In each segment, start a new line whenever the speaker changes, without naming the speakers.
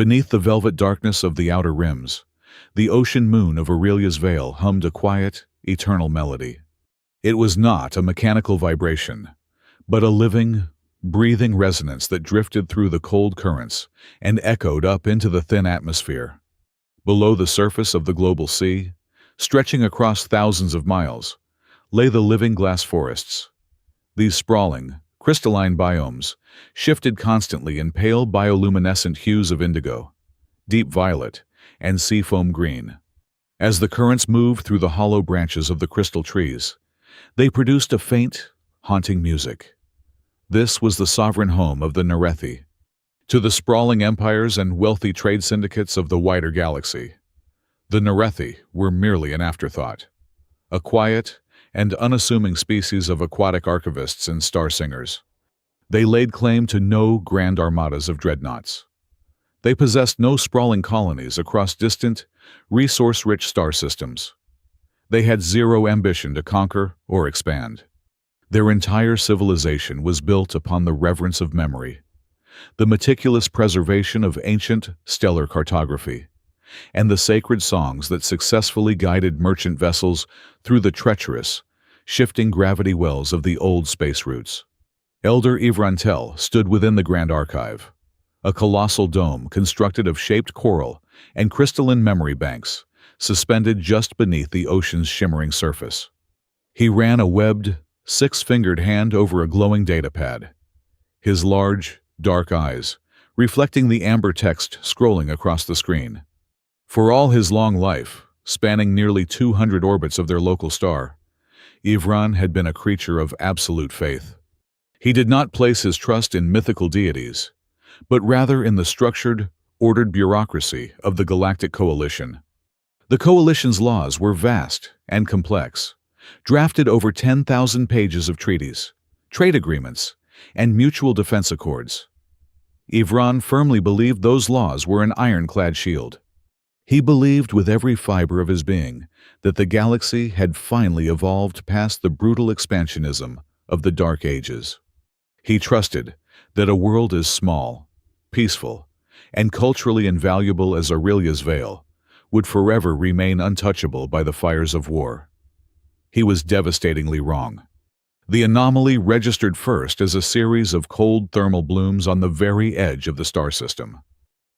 Beneath the velvet darkness of the outer rims, the ocean moon of Aurelia's Veil hummed a quiet, eternal melody. It was not a mechanical vibration, but a living, breathing resonance that drifted through the cold currents and echoed up into the thin atmosphere. Below the surface of the global sea, stretching across thousands of miles, lay the living glass forests. These sprawling, crystalline biomes shifted constantly in pale bioluminescent hues of indigo, deep violet, and seafoam green. As the currents moved through the hollow branches of the crystal trees, they produced a faint, haunting music. This was the sovereign home of the Narethi. To the sprawling empires and wealthy trade syndicates of the wider galaxy, the Narethi were merely an afterthought, a quiet and unassuming species of aquatic archivists and star singers. They laid claim to no grand armadas of dreadnoughts. They possessed no sprawling colonies across distant, resource-rich star systems. They had zero ambition to conquer or expand. Their entire civilization was built upon the reverence of memory, the meticulous preservation of ancient stellar cartography, and the sacred songs that successfully guided merchant vessels through the treacherous, shifting gravity wells of the old space routes. Elder Ivran stood within the Grand Archive, a colossal dome constructed of shaped coral and crystalline memory banks, suspended just beneath the ocean's shimmering surface. He ran a webbed, six-fingered hand over a glowing datapad, his large, dark eyes reflecting the amber text scrolling across the screen. For all his long life, spanning nearly 200 orbits of their local star, Ivran had been a creature of absolute faith. He did not place his trust in mythical deities, but rather in the structured, ordered bureaucracy of the Galactic Coalition. The Coalition's laws were vast and complex, drafted over 10,000 pages of treaties, trade agreements, and mutual defense accords. Ivran firmly believed those laws were an ironclad shield. He believed with every fiber of his being that the galaxy had finally evolved past the brutal expansionism of the Dark Ages. He trusted that a world as small, peaceful, and culturally invaluable as Aurelia's Veil would forever remain untouchable by the fires of war. He was devastatingly wrong. The anomaly registered first as a series of cold thermal blooms on the very edge of the star system.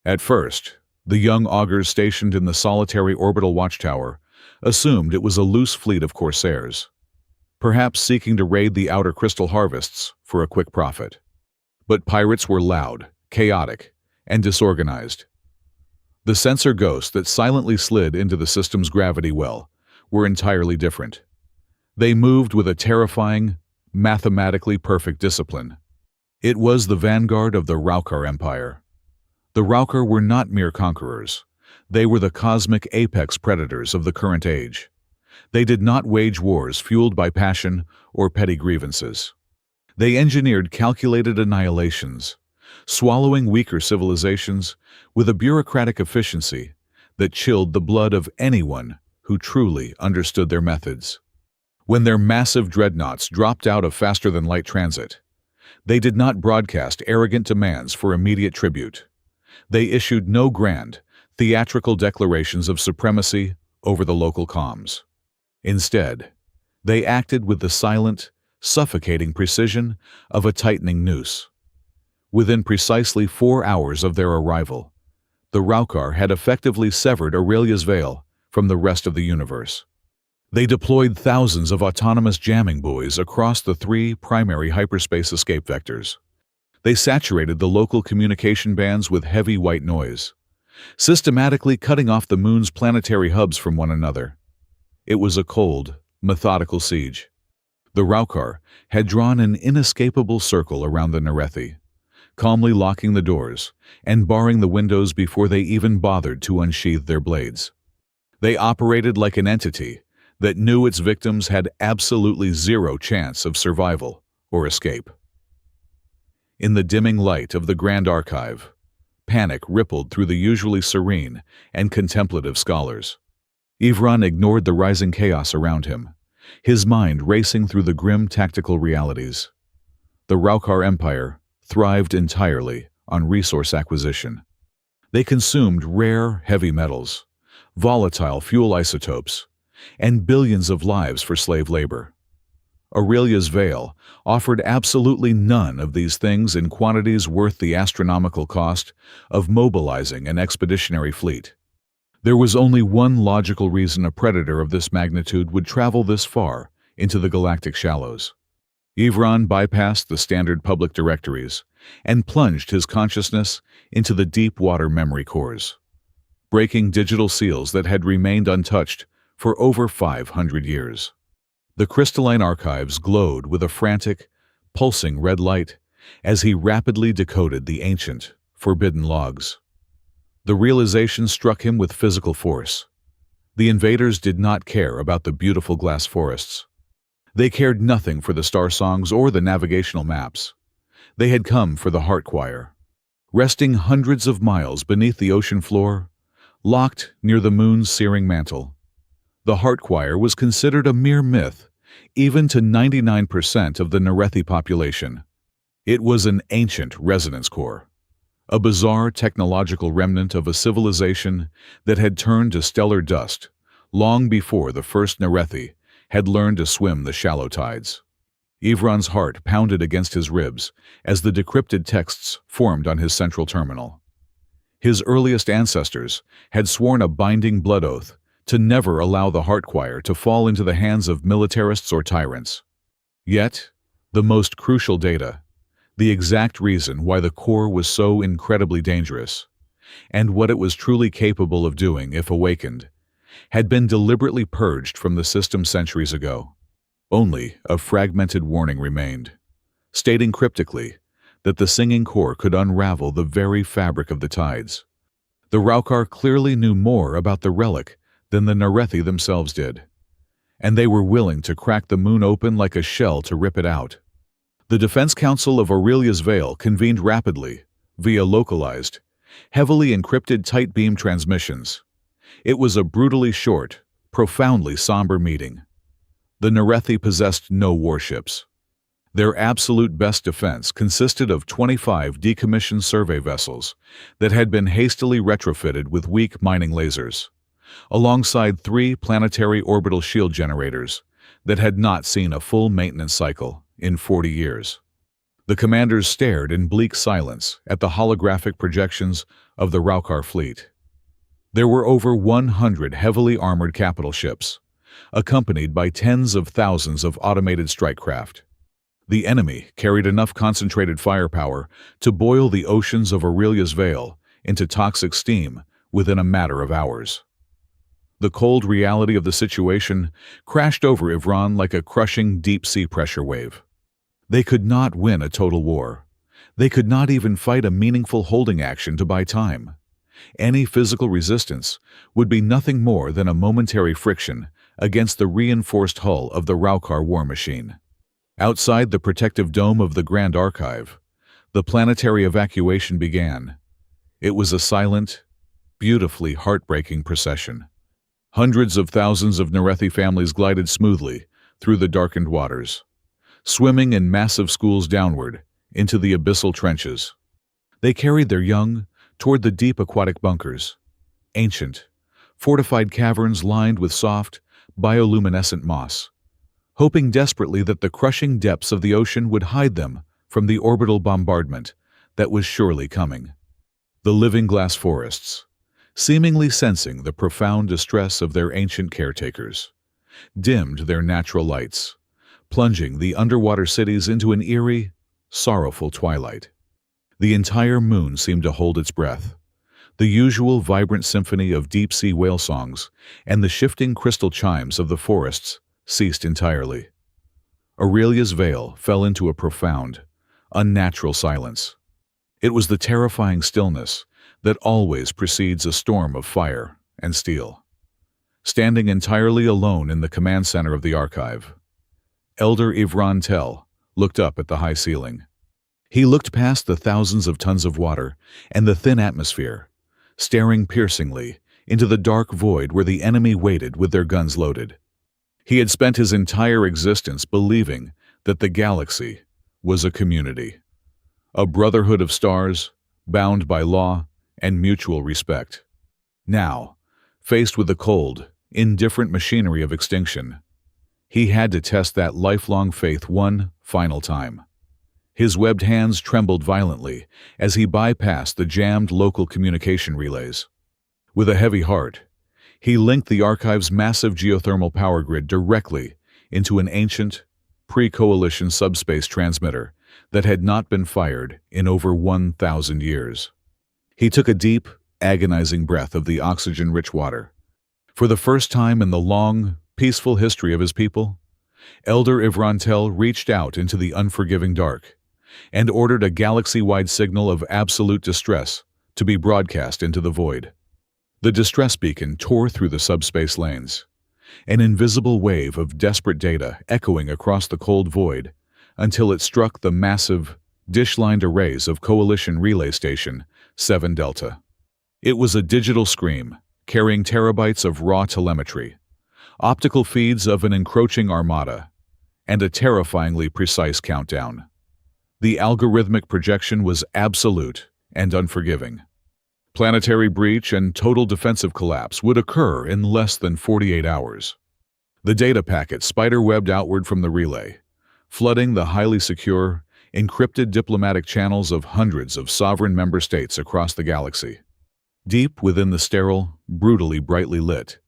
At first, the young augurs stationed in the solitary orbital watchtower assumed it was a loose fleet of corsairs, perhaps seeking to raid the outer crystal harvests for a quick profit. But pirates were loud, chaotic, and disorganized. The sensor ghosts that silently slid into the system's gravity well were entirely different. They moved with a terrifying, mathematically perfect discipline. It was the vanguard of the Raukhar Empire. The Raukhar were not mere conquerors. They were the cosmic apex predators of the current age. They did not wage wars fueled by passion or petty grievances. They engineered calculated annihilations, swallowing weaker civilizations with a bureaucratic efficiency that chilled the blood of anyone who truly understood their methods. When their massive dreadnoughts dropped out of faster-than-light transit, they did not broadcast arrogant demands for immediate tribute. They issued no grand, theatrical declarations of supremacy over the local comms. Instead, they acted with the silent, suffocating precision of a tightening noose. Within precisely 4 hours of their arrival, the Raukhar had effectively severed Aurelia's Veil from the rest of the universe. They deployed thousands of autonomous jamming buoys across the 3 primary hyperspace escape vectors. They saturated the local communication bands with heavy white noise, systematically cutting off the moon's planetary hubs from one another. It was a cold, methodical siege. The Raukhar had drawn an inescapable circle around the Narethi, calmly locking the doors and barring the windows before they even bothered to unsheath their blades. They operated like an entity that knew its victims had absolutely zero chance of survival or escape. In the dimming light of the Grand Archive, panic rippled through the usually serene and contemplative scholars. Ivran ignored the rising chaos around him, his mind racing through the grim tactical realities. The Raukhar Empire thrived entirely on resource acquisition. They consumed rare, heavy metals, volatile fuel isotopes, and billions of lives for slave labor. Aurelia's Veil offered absolutely none of these things in quantities worth the astronomical cost of mobilizing an expeditionary fleet. There was only one logical reason a predator of this magnitude would travel this far into the galactic shallows. Ivran bypassed the standard public directories and plunged his consciousness into the deep water memory cores, breaking digital seals that had remained untouched for over 500 years. The crystalline archives glowed with a frantic, pulsing red light as he rapidly decoded the ancient, forbidden logs. The realization struck him with physical force. The invaders did not care about the beautiful glass forests. They cared nothing for the star songs or the navigational maps. They had come for the heart choir. Resting hundreds of miles beneath the ocean floor, locked near the moon's searing mantle, the heart choir was considered a mere myth, even to 99% of the Narethi population. It was an ancient resonance core, a bizarre technological remnant of a civilization that had turned to stellar dust long before the first Narethi had learned to swim the shallow tides. Ivran's heart pounded against his ribs as the decrypted texts formed on his central terminal. His earliest ancestors had sworn a binding blood oath to never allow the heart choir to fall into the hands of militarists or tyrants. Yet, the most crucial data, the exact reason why the core was so incredibly dangerous, and what it was truly capable of doing if awakened, had been deliberately purged from the system centuries ago. Only a fragmented warning remained, stating cryptically that the singing core could unravel the very fabric of the tides. The Raukhar clearly knew more about the relic than the Narethi themselves did, and they were willing to crack the moon open like a shell to rip it out. The Defense Council of Aurelia's Veil convened rapidly, via localized, heavily encrypted tight beam transmissions. It was a brutally short, profoundly somber meeting. The Narethi possessed no warships. Their absolute best defense consisted of 25 decommissioned survey vessels that had been hastily retrofitted with weak mining lasers, alongside 3 planetary orbital shield generators that had not seen a full maintenance cycle in 40 years. The commanders stared in bleak silence at the holographic projections of the Raukhar fleet. There were over 100 heavily armored capital ships, accompanied by tens of thousands of automated strike craft. The enemy carried enough concentrated firepower to boil the oceans of Aurelia's Veil into toxic steam within a matter of hours. The cold reality of the situation crashed over Ivran like a crushing deep-sea pressure wave. They could not win a total war. They could not even fight a meaningful holding action to buy time. Any physical resistance would be nothing more than a momentary friction against the reinforced hull of the Raukhar war machine. Outside the protective dome of the Grand Archive, the planetary evacuation began. It was a silent, beautifully heartbreaking procession. Hundreds of thousands of Narethi families glided smoothly through the darkened waters, swimming in massive schools downward into the abyssal trenches. They carried their young toward the deep aquatic bunkers, ancient, fortified caverns lined with soft, bioluminescent moss, hoping desperately that the crushing depths of the ocean would hide them from the orbital bombardment that was surely coming. The living glass forests, seemingly sensing the profound distress of their ancient caretakers, dimmed their natural lights, plunging the underwater cities into an eerie, sorrowful twilight. The entire moon seemed to hold its breath. The usual vibrant symphony of deep-sea whale songs and the shifting crystal chimes of the forests ceased entirely. Aurelia's Veil fell into a profound, unnatural silence. It was the terrifying stillness that always precedes a storm of fire and steel. Standing entirely alone in the command center of the archive, Elder Ivran Tell looked up at the high ceiling. He looked past the thousands of tons of water and the thin atmosphere, staring piercingly into the dark void where the enemy waited with their guns loaded. He had spent his entire existence believing that the galaxy was a community, a brotherhood of stars, bound by law and mutual respect. Now, faced with the cold, indifferent machinery of extinction, he had to test that lifelong faith one final time. His webbed hands trembled violently as he bypassed the jammed local communication relays. With a heavy heart, he linked the archive's massive geothermal power grid directly into an ancient, pre-coalition subspace transmitter that had not been fired in over 1,000 years. He took a deep, agonizing breath of the oxygen-rich water. For the first time in the long, peaceful history of his people, Elder Ivran reached out into the unforgiving dark and ordered a galaxy-wide signal of absolute distress to be broadcast into the void. The distress beacon tore through the subspace lanes, an invisible wave of desperate data echoing across the cold void until it struck the massive, dish-lined arrays of Coalition Relay Station 7 Delta. It was a digital scream, carrying terabytes of raw telemetry, optical feeds of an encroaching armada, and a terrifyingly precise countdown. The algorithmic projection was absolute and unforgiving. Planetary breach and total defensive collapse would occur in less than 48 hours. The data packet spider-webbed outward from the relay, flooding the highly secure, encrypted diplomatic channels of hundreds of sovereign member states across the galaxy. Deep within the sterile, brutally lit,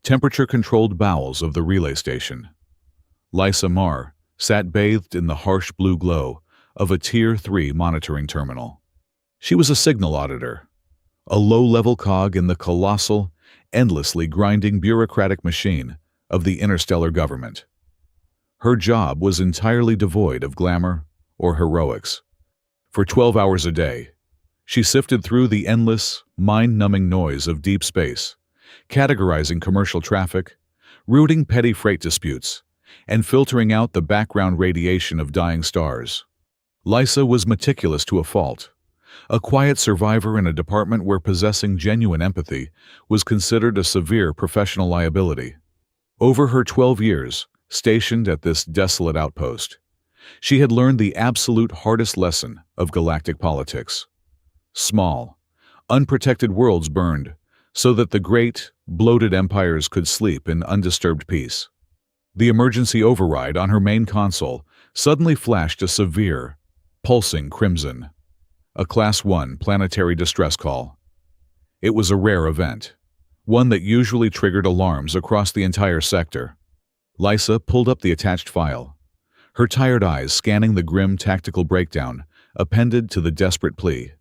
temperature-controlled bowels of the relay station, Lysa Marr sat bathed in the harsh blue glow of a Tier 3 monitoring terminal. She was a signal auditor, a low-level cog in the colossal, endlessly grinding bureaucratic machine of the interstellar government. Her job was entirely devoid of glamour or heroics. For 12 hours a day, she sifted through the endless, mind-numbing noise of deep space, categorizing commercial traffic, routing petty freight disputes, and filtering out the background radiation of dying stars. Lysa was meticulous to a fault, a quiet survivor in a department where possessing genuine empathy was considered a severe professional liability. Over her 12 years, stationed at this desolate outpost, she had learned the absolute hardest lesson of galactic politics. Small, unprotected worlds burned so that the great, bloated empires could sleep in undisturbed peace. The emergency override on her main console suddenly flashed a severe, pulsing crimson, a Class 1 planetary distress call. It was a rare event, one that usually triggered alarms across the entire sector. Lysa pulled up the attached file, her tired eyes scanning the grim tactical breakdown appended to the desperate plea.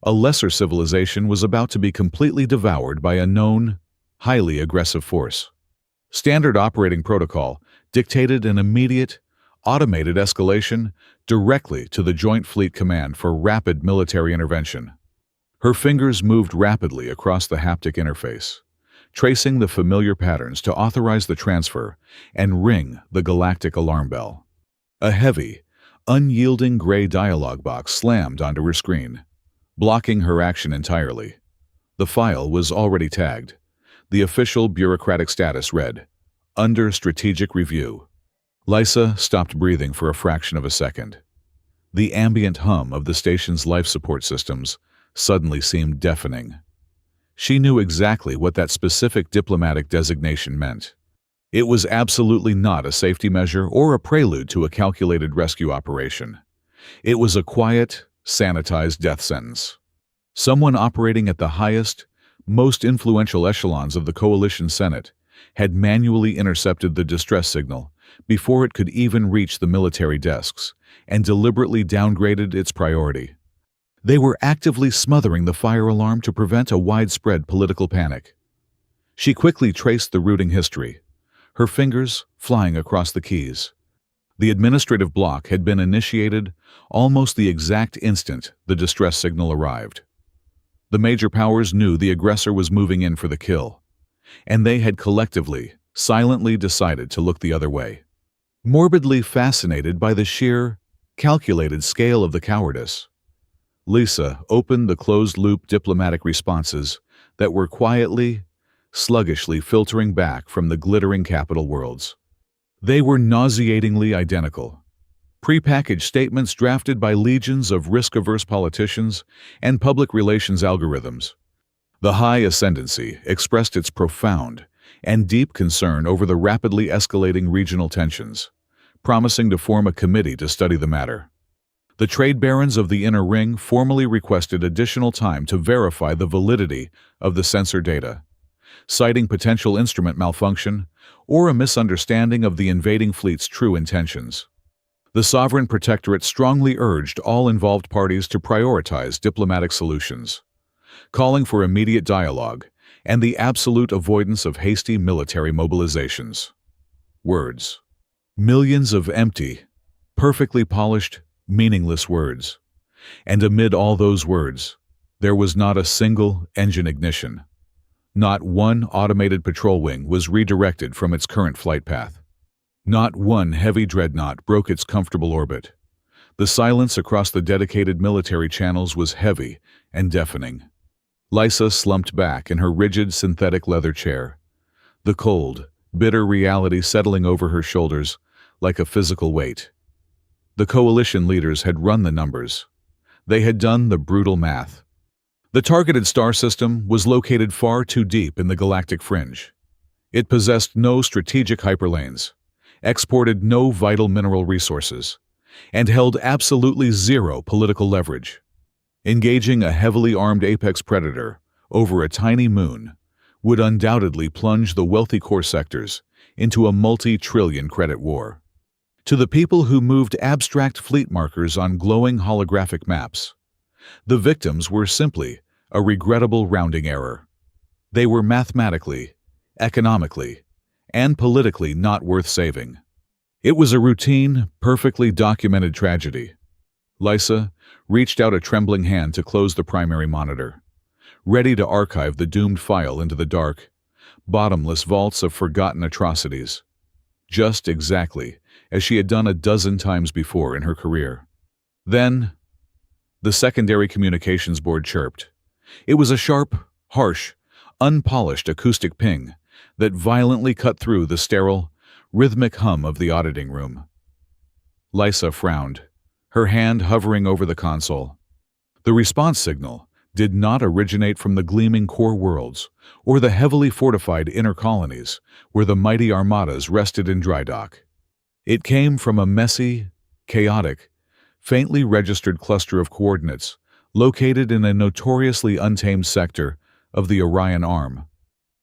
A lesser civilization was about to be completely devoured by a known, highly aggressive force. Standard operating protocol dictated an immediate, automated escalation directly to the Joint Fleet Command for rapid military intervention. Her fingers moved rapidly across the haptic interface, tracing the familiar patterns to authorize the transfer and ring the galactic alarm bell. A heavy, unyielding gray dialog box slammed onto her screen, blocking her action entirely. The file was already tagged. The official bureaucratic status read, "Under strategic review." Lysa stopped breathing for a fraction of a second. The ambient hum of the station's life support systems suddenly seemed deafening. She knew exactly what that specific diplomatic designation meant. It was absolutely not a safety measure or a prelude to a calculated rescue operation. It was a quiet, sanitized death sentence. Someone operating at the highest, most influential echelons of the Coalition Senate had manually intercepted the distress signal before it could even reach the military desks and deliberately downgraded its priority. They were actively smothering the fire alarm to prevent a widespread political panic. She quickly traced the routing history, her fingers flying across the keys. The administrative block had been initiated almost the exact instant the distress signal arrived. The major powers knew the aggressor was moving in for the kill, and they had collectively, silently decided to look the other way. Morbidly fascinated by the sheer, calculated scale of the cowardice, Lysa opened the closed-loop diplomatic responses that were quietly, sluggishly filtering back from the glittering capital worlds. They were nauseatingly identical. Prepackaged statements drafted by legions of risk-averse politicians and public relations algorithms. The high ascendancy expressed its profound and deep concern over the rapidly escalating regional tensions, promising to form a committee to study the matter. The trade barons of the Inner Ring formally requested additional time to verify the validity of the sensor data, citing potential instrument malfunction or a misunderstanding of the invading fleet's true intentions. The Sovereign Protectorate strongly urged all involved parties to prioritize diplomatic solutions, calling for immediate dialogue and the absolute avoidance of hasty military mobilizations. Words. Millions of empty, perfectly polished, meaningless words. And amid all those words, there was not a single engine ignition. Not one automated patrol wing was redirected from its current flight path. Not one heavy dreadnought broke its comfortable orbit. The silence across the dedicated military channels was heavy and deafening. Lysa slumped back in her rigid synthetic leather chair, the cold, bitter reality settling over her shoulders like a physical weight. The coalition leaders had run the numbers. They had done the brutal math. The targeted star system was located far too deep in the galactic fringe. It possessed no strategic hyperlanes, exported no vital mineral resources, and held absolutely zero political leverage. Engaging a heavily armed apex predator over a tiny moon would undoubtedly plunge the wealthy core sectors into a multi-trillion credit war. To the people who moved abstract fleet markers on glowing holographic maps, the victims were simply a regrettable rounding error. They were mathematically, economically, and politically not worth saving. It was a routine, perfectly documented tragedy. Lysa reached out a trembling hand to close the primary monitor, ready to archive the doomed file into the dark, bottomless vaults of forgotten atrocities, just exactly as she had done a dozen times before in her career. Then, the secondary communications board chirped. It was a sharp, harsh, unpolished acoustic ping that violently cut through the sterile, rhythmic hum of the auditing room. Lysa frowned, her hand hovering over the console. The response signal did not originate from the gleaming core worlds or the heavily fortified inner colonies where the mighty armadas rested in dry dock. It came from a messy, chaotic, faintly registered cluster of coordinates located in a notoriously untamed sector of the Orion Arm.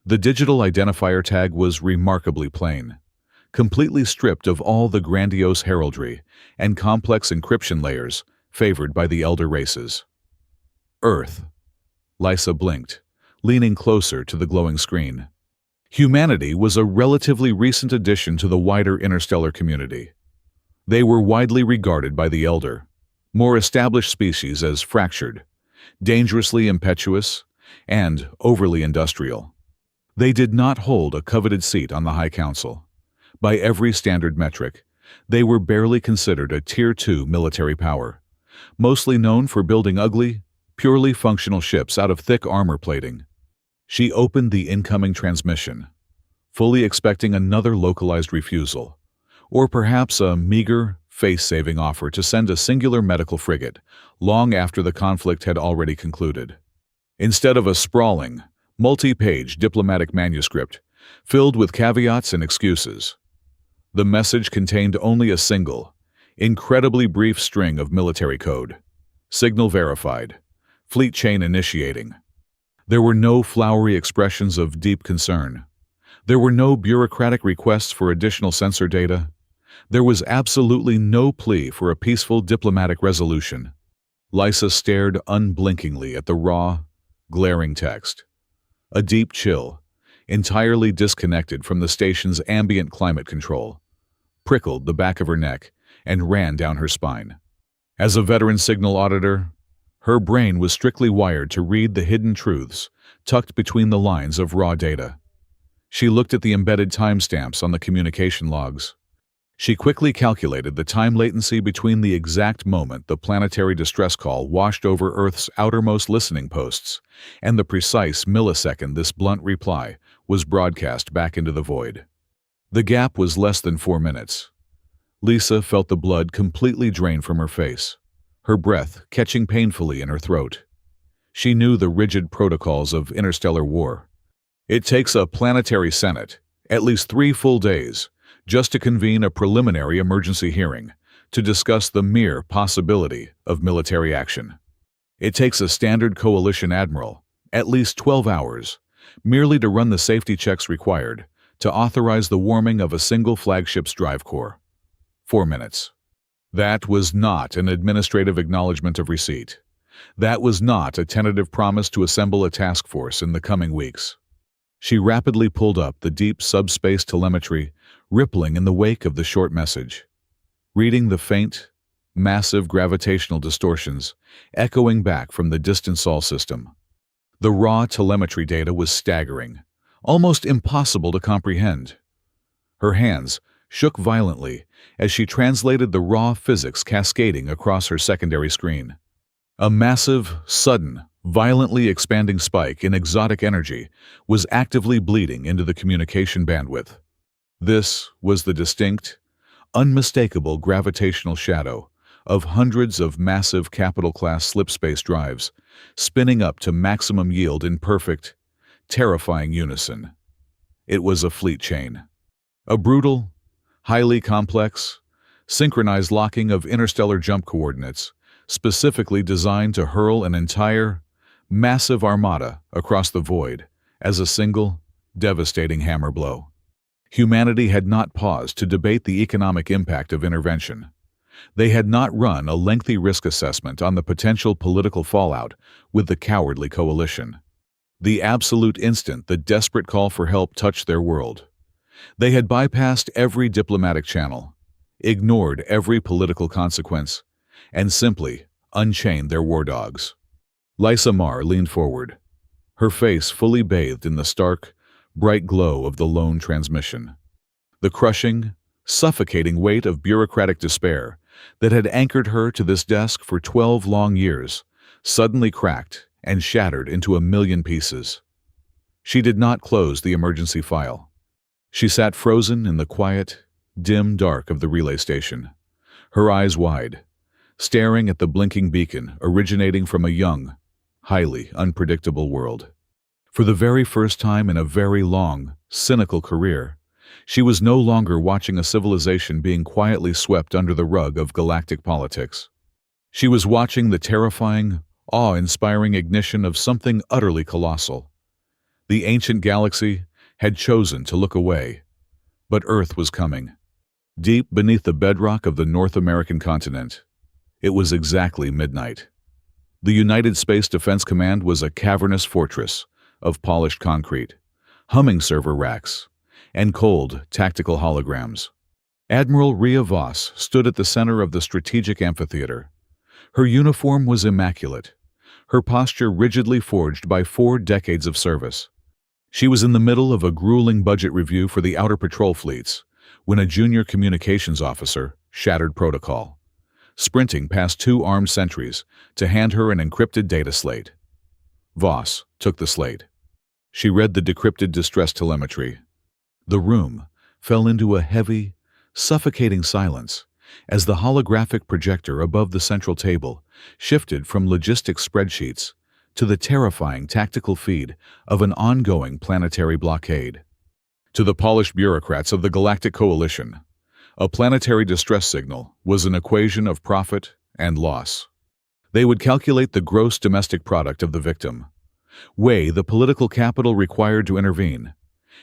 The digital identifier tag was remarkably plain, completely stripped of all the grandiose heraldry and complex encryption layers favored by the elder races. Earth. Lysa blinked, leaning closer to the glowing screen. Humanity was a relatively recent addition to the wider interstellar community. They were widely regarded by the elder, more established species as fractured, dangerously impetuous, and overly industrial. They did not hold a coveted seat on the High Council. By every standard metric, they were barely considered a Tier 2 military power, mostly known for building ugly, purely functional ships out of thick armor plating. She opened the incoming transmission, fully expecting another localized refusal, or perhaps a meager, face-saving offer to send a singular medical frigate long after the conflict had already concluded. Instead of a sprawling, multi-page diplomatic manuscript filled with caveats and excuses, the message contained only a single, incredibly brief string of military code. Signal verified. Fleet chain initiating. There were no flowery expressions of deep concern. There were no bureaucratic requests for additional sensor data. There was absolutely no plea for a peaceful diplomatic resolution. Lysa stared unblinkingly at the raw, glaring text. A deep chill, entirely disconnected from the station's ambient climate control, prickled the back of her neck and ran down her spine. As a veteran signal auditor, her brain was strictly wired to read the hidden truths tucked between the lines of raw data. She looked at the embedded timestamps on the communication logs. She quickly calculated the time latency between the exact moment the planetary distress call washed over Earth's outermost listening posts and the precise millisecond this blunt reply was broadcast back into the void. The gap was less than 4 minutes. Lisa felt the blood completely drain from her face, her breath catching painfully in her throat. She knew the rigid protocols of interstellar war. It takes a planetary senate, at least 3 full days, just to convene a preliminary emergency hearing to discuss the mere possibility of military action. It takes a standard coalition admiral, at least 12 hours, merely to run the safety checks required to authorize the warming of a single flagship's drive core. 4 minutes. That was not an administrative acknowledgement of receipt. That was not a tentative promise to assemble a task force in the coming weeks. She rapidly pulled up the deep subspace telemetry, rippling in the wake of the short message, reading the faint, massive gravitational distortions echoing back from the distant Sol system. The raw telemetry data was staggering, almost impossible to comprehend. Her hands shook violently as she translated the raw physics cascading across her secondary screen. A massive, sudden, violently expanding spike in exotic energy was actively bleeding into the communication bandwidth. This was the distinct, unmistakable gravitational shadow of hundreds of massive capital-class slipspace drives spinning up to maximum yield in perfect, terrifying unison. It was a fleet chain. A brutal, highly complex, synchronized locking of interstellar jump coordinates specifically designed to hurl an entire, massive armada across the void as a single, devastating hammer blow. Humanity had not paused to debate the economic impact of intervention. They had not run a lengthy risk assessment on the potential political fallout with the cowardly coalition. The absolute instant the desperate call for help touched their world, they had bypassed every diplomatic channel, ignored every political consequence, and simply unchained their war dogs. Lisa Marr leaned forward, her face fully bathed in the stark, bright glow of the lone transmission. The crushing, suffocating weight of bureaucratic despair that had anchored her to this desk for 12 long years suddenly cracked and shattered into a million pieces. She did not close the emergency file. She sat frozen in the quiet, dim dark of the relay station, her eyes wide, staring at the blinking beacon originating from a young, highly unpredictable world. For the very first time in a very long, cynical career, she was no longer watching a civilization being quietly swept under the rug of galactic politics. She was watching the terrifying, awe-inspiring ignition of something utterly colossal. The ancient galaxy had chosen to look away, but Earth was coming. Deep beneath the bedrock of the North American continent, it was exactly midnight. The United Space Defense Command was a cavernous fortress of polished concrete, humming server racks, and cold, tactical holograms. Admiral Rhea Voss stood at the center of the strategic amphitheater. Her uniform was immaculate, her posture rigidly forged by 4 decades of service. She was in the middle of a grueling budget review for the outer patrol fleets when a junior communications officer shattered protocol, sprinting past 2 armed sentries to hand her an encrypted data slate. Voss took the slate. She read the decrypted distress telemetry. The room fell into a heavy, suffocating silence as the holographic projector above the central table shifted from logistics spreadsheets to the terrifying tactical feed of an ongoing planetary blockade. To the polished bureaucrats of the Galactic Coalition, a planetary distress signal was an equation of profit and loss. They would calculate the gross domestic product of the victim, weigh the political capital required to intervene,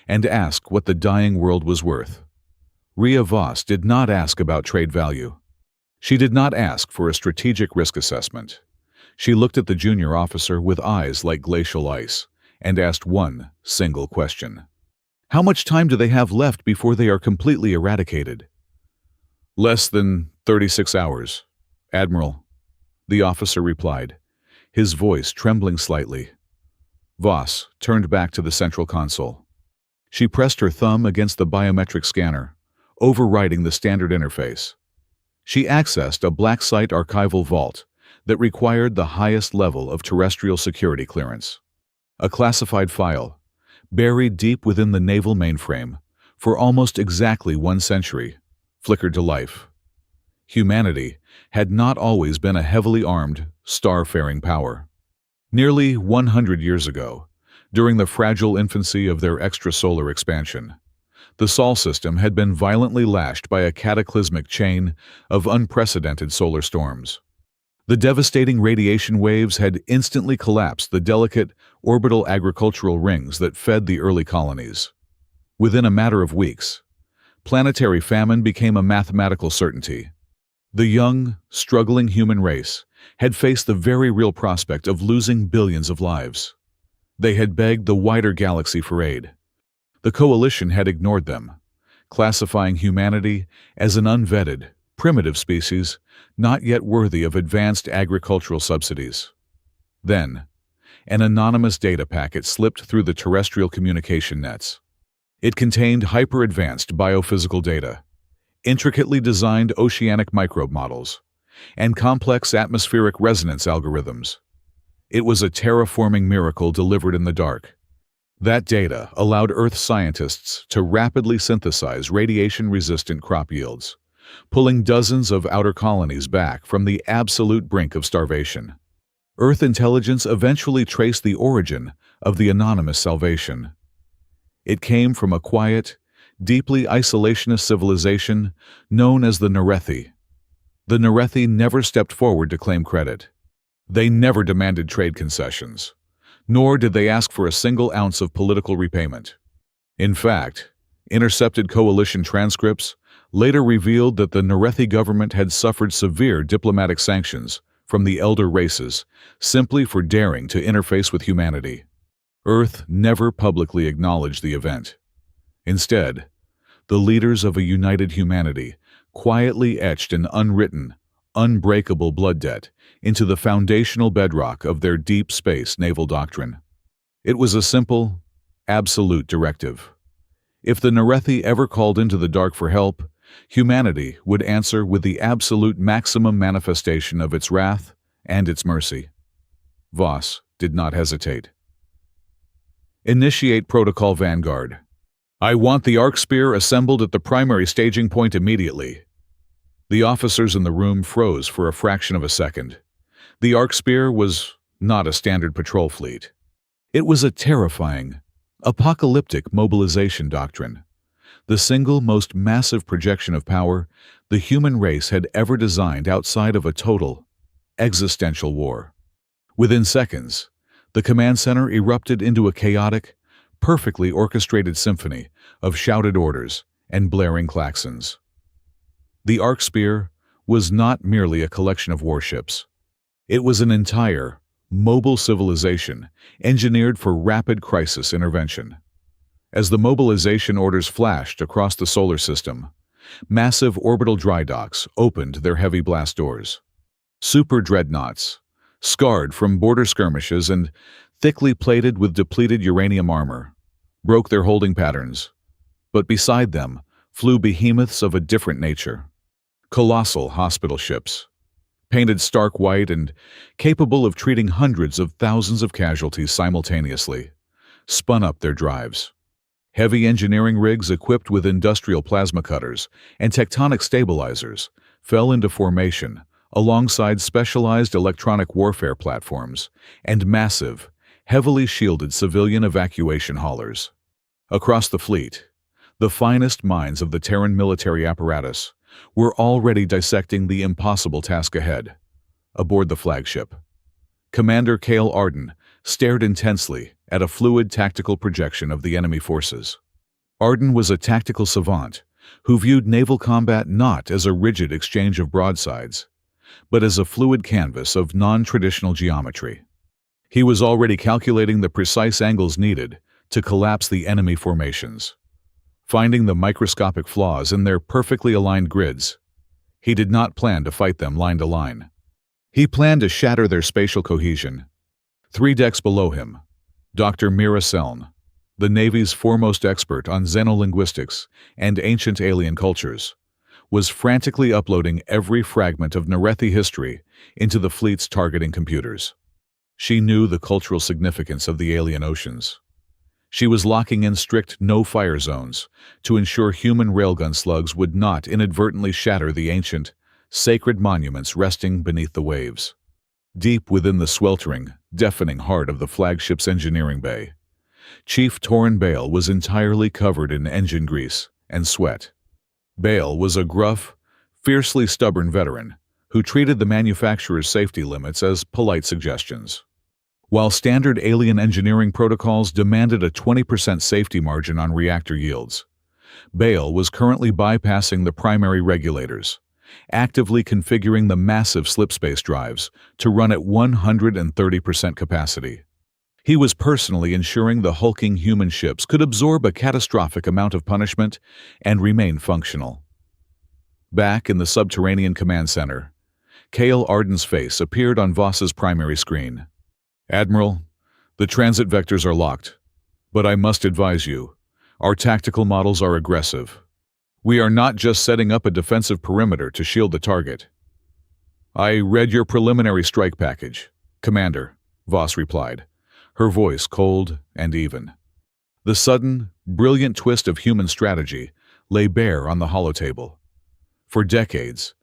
and ask what the dying world was worth. Rhea Voss did not ask about trade value. She did not ask for a strategic risk assessment. She looked at the junior officer with eyes like glacial ice and asked one single question. How much time do they have left before they are completely eradicated? Less than 36 hours, Admiral, the officer replied, his voice trembling slightly. Voss turned back to the central console. She pressed her thumb against the biometric scanner, overriding the standard interface. She accessed a black site archival vault that required the highest level of terrestrial security clearance. A classified file, buried deep within the naval mainframe for almost exactly 1 century, flickered to life. humanity had not always been a heavily armed, star-faring power. Nearly 100 years ago, during the fragile infancy of their extrasolar expansion, the Sol system had been violently lashed by a cataclysmic chain of unprecedented solar storms. The devastating radiation waves had instantly collapsed the delicate, orbital agricultural rings that fed the early colonies. Within a matter of weeks, planetary famine became a mathematical certainty. The young, struggling human race had faced the very real prospect of losing billions of lives. They had begged the wider galaxy for aid. The coalition had ignored them, classifying humanity as an unvetted, primitive species not yet worthy of advanced agricultural subsidies. Then, an anonymous data packet slipped through the terrestrial communication nets. It contained hyper-advanced biophysical data, intricately designed oceanic microbe models, and complex atmospheric resonance algorithms. It was a terraforming miracle delivered in the dark. That data allowed Earth scientists to rapidly synthesize radiation-resistant crop yields, pulling dozens of outer colonies back from the absolute brink of starvation. Earth intelligence eventually traced the origin of the anonymous salvation. It came from a quiet, deeply isolationist civilization known as the Narethi. The Narethi never stepped forward to claim credit. They never demanded trade concessions, nor did they ask for a single ounce of political repayment. In fact, intercepted coalition transcripts later revealed that the Narethi government had suffered severe diplomatic sanctions from the elder races simply for daring to interface with humanity. Earth never publicly acknowledged the event. Instead, the leaders of a united humanity quietly etched an unwritten, unbreakable blood debt into the foundational bedrock of their deep space naval doctrine. It was a simple, absolute directive. If the Narethi ever called into the dark for help, humanity would answer with the absolute maximum manifestation of its wrath and its mercy. Voss did not hesitate. Initiate Protocol Vanguard. I want the arc spear assembled at the primary staging point immediately. The officers in the room froze for a fraction of a second. The arc spear was not a standard patrol fleet. It was a terrifying, apocalyptic mobilization doctrine, the single most massive projection of power the human race had ever designed outside of a total, existential war. Within seconds, the command center erupted into a chaotic, perfectly orchestrated symphony of shouted orders and blaring klaxons. The arc spear was not merely a collection of warships. It was an entire, mobile civilization engineered for rapid crisis intervention. As the mobilization orders flashed across the solar system, massive orbital dry docks opened their heavy blast doors. Super dreadnoughts, scarred from border skirmishes and thickly plated with depleted uranium armor, broke their holding patterns. But beside them flew behemoths of a different nature. Colossal hospital ships, painted stark white and capable of treating hundreds of thousands of casualties simultaneously, spun up their drives. Heavy engineering rigs equipped with industrial plasma cutters and tectonic stabilizers fell into formation alongside specialized electronic warfare platforms and massive, heavily shielded civilian evacuation haulers. Across the fleet, the finest minds of the Terran military apparatus were already dissecting the impossible task ahead. Aboard the flagship, Commander Cale Arden stared intensely at a fluid tactical projection of the enemy forces. Arden was a tactical savant who viewed naval combat not as a rigid exchange of broadsides, but as a fluid canvas of non-traditional geometry. He was already calculating the precise angles needed to collapse the enemy formations. Finding the microscopic flaws in their perfectly aligned grids, he did not plan to fight them line to line. He planned to shatter their spatial cohesion. 3 decks below him, Dr. Mira Seln, the Navy's foremost expert on xenolinguistics and ancient alien cultures, was frantically uploading every fragment of Narethi history into the fleet's targeting computers. She knew the cultural significance of the alien oceans. She was locking in strict no-fire zones to ensure human railgun slugs would not inadvertently shatter the ancient, sacred monuments resting beneath the waves. Deep within the sweltering, deafening heart of the flagship's engineering bay, Chief Torrin Bale was entirely covered in engine grease and sweat. Bale was a gruff, fiercely stubborn veteran who treated the manufacturer's safety limits as polite suggestions. While standard alien engineering protocols demanded a 20% safety margin on reactor yields, Bale was currently bypassing the primary regulators, actively configuring the massive slipspace drives to run at 130% capacity. He was personally ensuring the hulking human ships could absorb a catastrophic amount of punishment and remain functional. Back in the subterranean command center, Cale Arden's face appeared on Voss's primary screen. "Admiral, the transit vectors are locked, but I must advise you, our tactical models are aggressive. We are not just setting up a defensive perimeter to shield the target." "I read your preliminary strike package, Commander," Voss replied, her voice cold and even. The sudden, brilliant twist of human strategy lay bare on the holotable. For decades,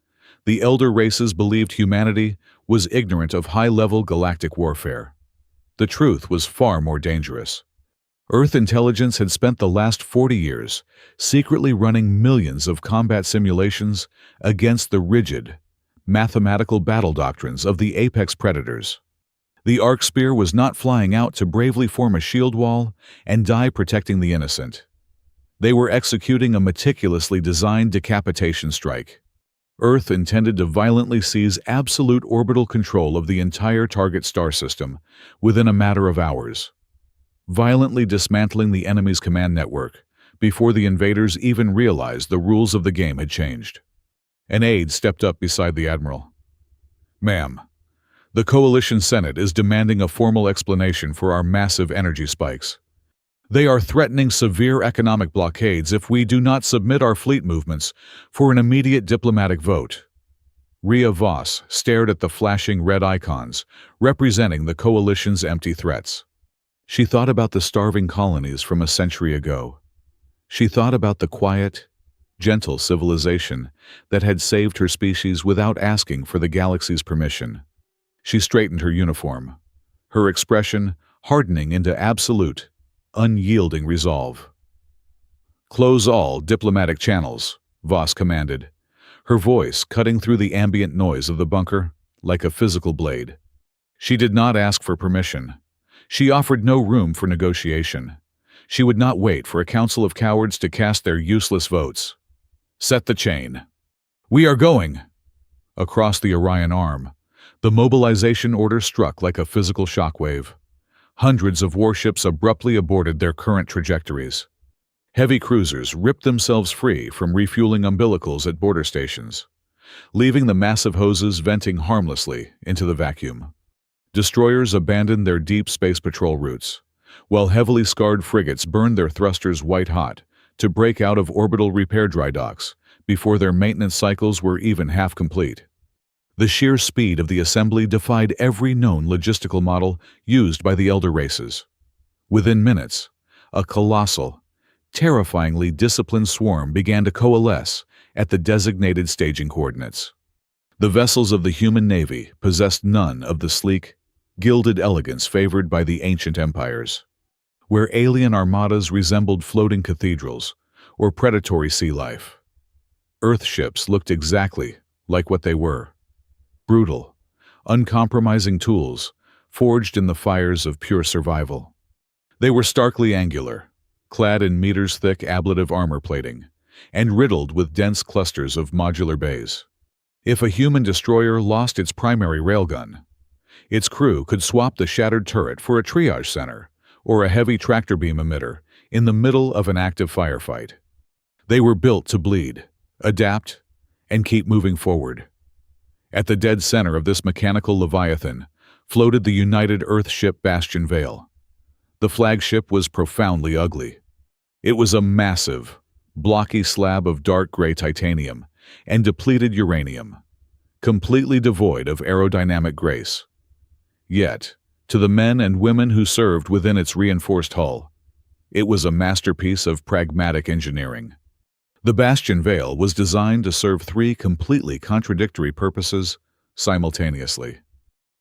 the elder races believed humanity was ignorant of high-level galactic warfare. The truth was far more dangerous. Earth intelligence had spent the last 40 years secretly running millions of combat simulations against the rigid, mathematical battle doctrines of the apex predators. The arc spear was not flying out to bravely form a shield wall and die protecting the innocent. They were executing a meticulously designed decapitation strike. Earth intended to violently seize absolute orbital control of the entire target star system within a matter of hours, violently dismantling the enemy's command network before the invaders even realized the rules of the game had changed. An aide stepped up beside the Admiral. "Ma'am, the Coalition Senate is demanding a formal explanation for our massive energy spikes. They are threatening severe economic blockades if we do not submit our fleet movements for an immediate diplomatic vote." Rhea Voss stared at the flashing red icons representing the Coalition's empty threats. She thought about the starving colonies from a century ago. She thought about the quiet, gentle civilization that had saved her species without asking for the galaxy's permission. She straightened her uniform, her expression hardening into absolute, unyielding resolve. "Close all diplomatic channels," Voss commanded, her voice cutting through the ambient noise of the bunker like a physical blade. She did not ask for permission. She offered no room for negotiation. She would not wait for a council of cowards to cast their useless votes. "Set the chain." "We are going!" Across the Orion Arm, the mobilization order struck like a physical shockwave. Hundreds of warships abruptly aborted their current trajectories. Heavy cruisers ripped themselves free from refueling umbilicals at border stations, leaving the massive hoses venting harmlessly into the vacuum. Destroyers abandoned their deep space patrol routes, while heavily scarred frigates burned their thrusters white-hot to break out of orbital repair dry docks before their maintenance cycles were even half complete. The sheer speed of the assembly defied every known logistical model used by the elder races. Within minutes, a colossal, terrifyingly disciplined swarm began to coalesce at the designated staging coordinates. The vessels of the human navy possessed none of the sleek, gilded elegance favored by the ancient empires. Where alien armadas resembled floating cathedrals or predatory sea life, Earth ships looked exactly like what they were: brutal, uncompromising tools forged in the fires of pure survival. They were starkly angular, clad in meters-thick ablative armor plating, and riddled with dense clusters of modular bays. If a human destroyer lost its primary railgun, its crew could swap the shattered turret for a triage center or a heavy tractor beam emitter in the middle of an active firefight. They were built to bleed, adapt, and keep moving forward. At the dead center of this mechanical leviathan floated the United Earth ship Bastion Veil. The flagship was profoundly ugly. It was a massive, blocky slab of dark gray titanium and depleted uranium, completely devoid of aerodynamic grace. Yet, to the men and women who served within its reinforced hull, it was a masterpiece of pragmatic engineering. The Bastion Veil was designed to serve three completely contradictory purposes simultaneously.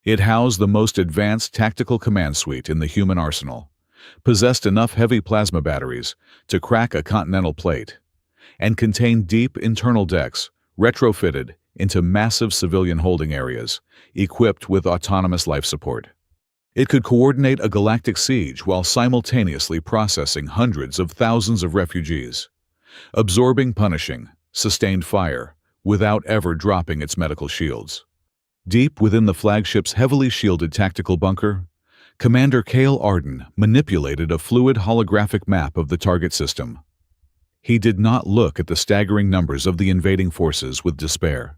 It housed the most advanced tactical command suite in the human arsenal, possessed enough heavy plasma batteries to crack a continental plate, and contained deep internal decks retrofitted into massive civilian holding areas, equipped with autonomous life support. It could coordinate a galactic siege while simultaneously processing hundreds of thousands of refugees, absorbing punishing, sustained fire without ever dropping its medical shields. Deep within the flagship's heavily shielded tactical bunker, Commander Cale Arden manipulated a fluid holographic map of the target system. He did not look at the staggering numbers of the invading forces with despair.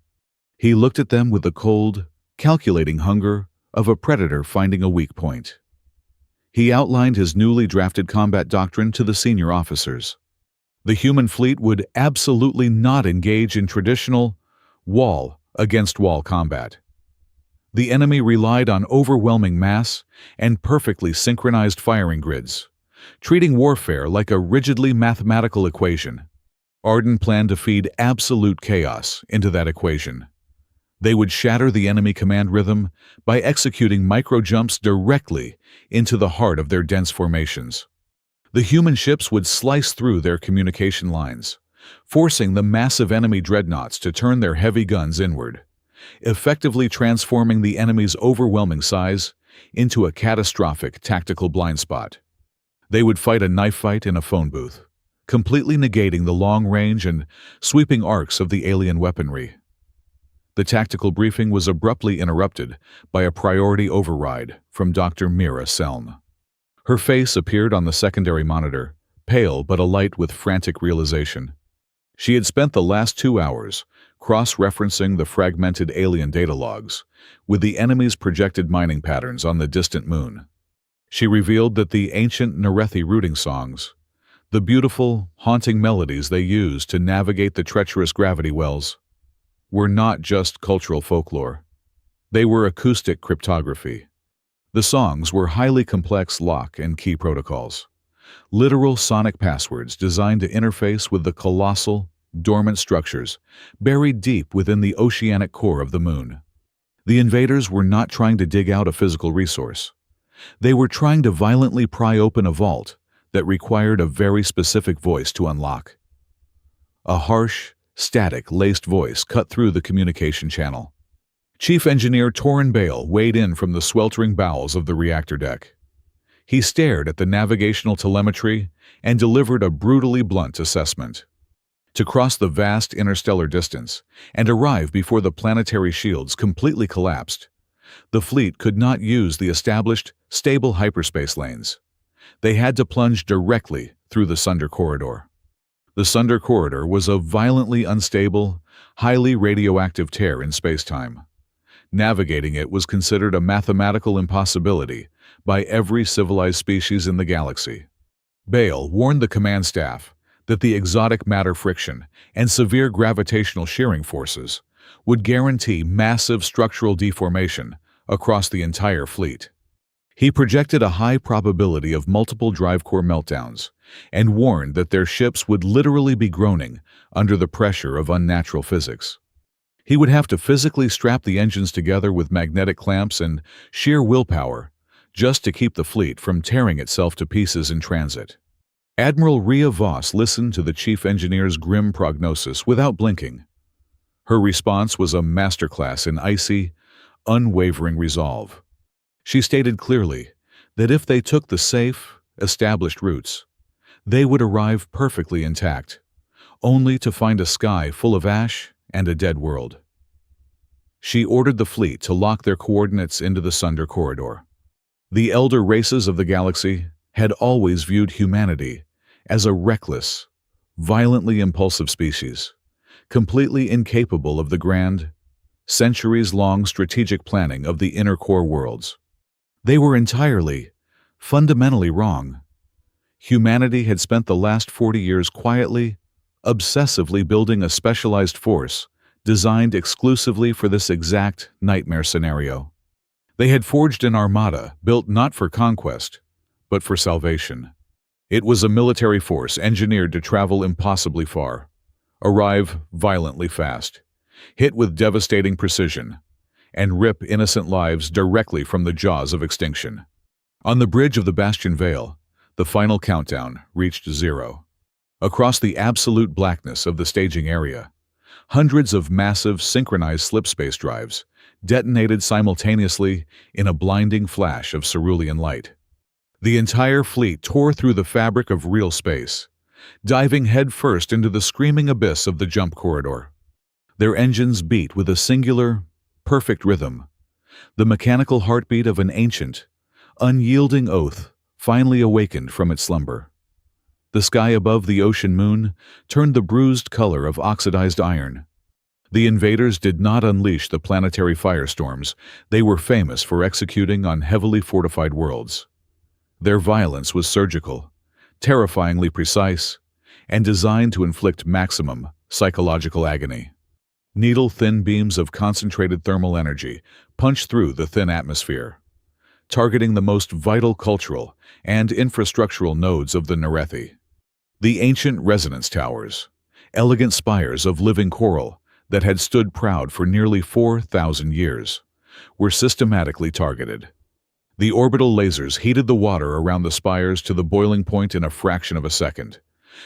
He looked at them with the cold, calculating hunger of a predator finding a weak point. He outlined his newly drafted combat doctrine to the senior officers. The human fleet would absolutely not engage in traditional wall-against-wall combat. The enemy relied on overwhelming mass and perfectly synchronized firing grids, treating warfare like a rigidly mathematical equation. Arden planned to feed absolute chaos into that equation. They would shatter the enemy command rhythm by executing micro-jumps directly into the heart of their dense formations. The human ships would slice through their communication lines, forcing the massive enemy dreadnoughts to turn their heavy guns inward, effectively transforming the enemy's overwhelming size into a catastrophic tactical blind spot. They would fight a knife fight in a phone booth, completely negating the long range and sweeping arcs of the alien weaponry. The tactical briefing was abruptly interrupted by a priority override from Dr. Mira Selm. Her face appeared on the secondary monitor, pale but alight with frantic realization. She had spent the last 2 hours cross-referencing the fragmented alien data logs with the enemy's projected mining patterns on the distant moon. She revealed that the ancient Narethi routing songs, the beautiful, haunting melodies they used to navigate the treacherous gravity wells, were not just cultural folklore. They were acoustic cryptography. The songs were highly complex lock and key protocols, literal sonic passwords designed to interface with the colossal, dormant structures buried deep within the oceanic core of the moon. The invaders were not trying to dig out a physical resource. They were trying to violently pry open a vault that required a very specific voice to unlock. A harsh, static-laced voice cut through the communication channel. Chief Engineer Torin Bale weighed in from the sweltering bowels of the reactor deck. He stared at the navigational telemetry and delivered a brutally blunt assessment. To cross the vast interstellar distance and arrive before the planetary shields completely collapsed, the fleet could not use the established, stable hyperspace lanes. They had to plunge directly through the Sunder Corridor. The Sunder Corridor was a violently unstable, highly radioactive tear in spacetime. Navigating it was considered a mathematical impossibility by every civilized species in the galaxy. Bale warned the command staff that the exotic matter friction and severe gravitational shearing forces would guarantee massive structural deformation across the entire fleet. He projected a high probability of multiple drive core meltdowns and warned that their ships would literally be groaning under the pressure of unnatural physics. He would have to physically strap the engines together with magnetic clamps and sheer willpower just to keep the fleet from tearing itself to pieces in transit. Admiral Rhea Voss listened to the chief engineer's grim prognosis without blinking. Her response was a masterclass in icy, unwavering resolve. She stated clearly that if they took the safe, established routes, they would arrive perfectly intact, only to find a sky full of ash and a dead world. She ordered the fleet to lock their coordinates into the Sunder Corridor. The elder races of the galaxy had always viewed humanity as a reckless, violently impulsive species, completely incapable of the grand, centuries-long strategic planning of the inner core worlds. They were entirely, fundamentally wrong. Humanity had spent the last 40 years quietly, obsessively building a specialized force designed exclusively for this exact nightmare scenario. They had forged an armada built not for conquest, but for salvation. It was a military force engineered to travel impossibly far, arrive violently fast, hit with devastating precision, and rip innocent lives directly from the jaws of extinction. On the bridge of the Bastion Veil, the final countdown reached 0. Across the absolute blackness of the staging area, hundreds of massive synchronized slipspace drives detonated simultaneously in a blinding flash of cerulean light. The entire fleet tore through the fabric of real space, diving headfirst into the screaming abyss of the jump corridor. Their engines beat with a singular, perfect rhythm, the mechanical heartbeat of an ancient, unyielding oath finally awakened from its slumber. The sky above the ocean moon turned the bruised color of oxidized iron. The invaders did not unleash the planetary firestorms they were famous for executing on heavily fortified worlds. Their violence was surgical, terrifyingly precise, and designed to inflict maximum psychological agony. Needle-thin beams of concentrated thermal energy punched through the thin atmosphere, targeting the most vital cultural and infrastructural nodes of the Narethi. The ancient resonance towers, elegant spires of living coral that had stood proud for nearly 4,000 years, were systematically targeted. The orbital lasers heated the water around the spires to the boiling point in a fraction of a second,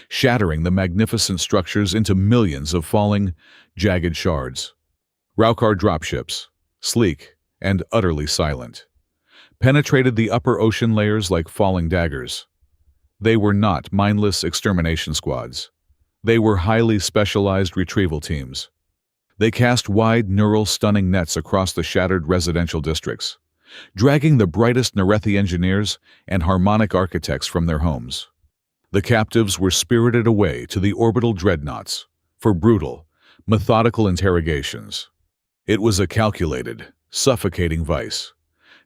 shattering the magnificent structures into millions of falling, jagged shards. Raukhar dropships, sleek and utterly silent, penetrated the upper ocean layers like falling daggers. They were not mindless extermination squads. They were highly specialized retrieval teams. They cast wide neural stunning nets across the shattered residential districts, dragging the brightest Narethi engineers and harmonic architects from their homes. The captives were spirited away to the orbital dreadnoughts for brutal, methodical interrogations. It was a calculated, suffocating vice,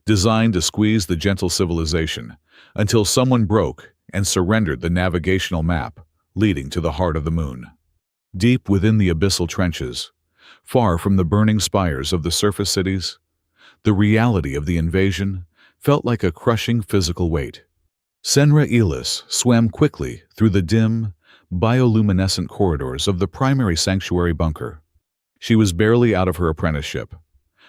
designed to squeeze the gentle civilization until someone broke and surrendered the navigational map leading to the heart of the moon. Deep within the abyssal trenches, far from the burning spires of the surface cities, the reality of the invasion felt like a crushing physical weight. Senra Elis swam quickly through the dim, bioluminescent corridors of the primary sanctuary bunker. She was barely out of her apprenticeship,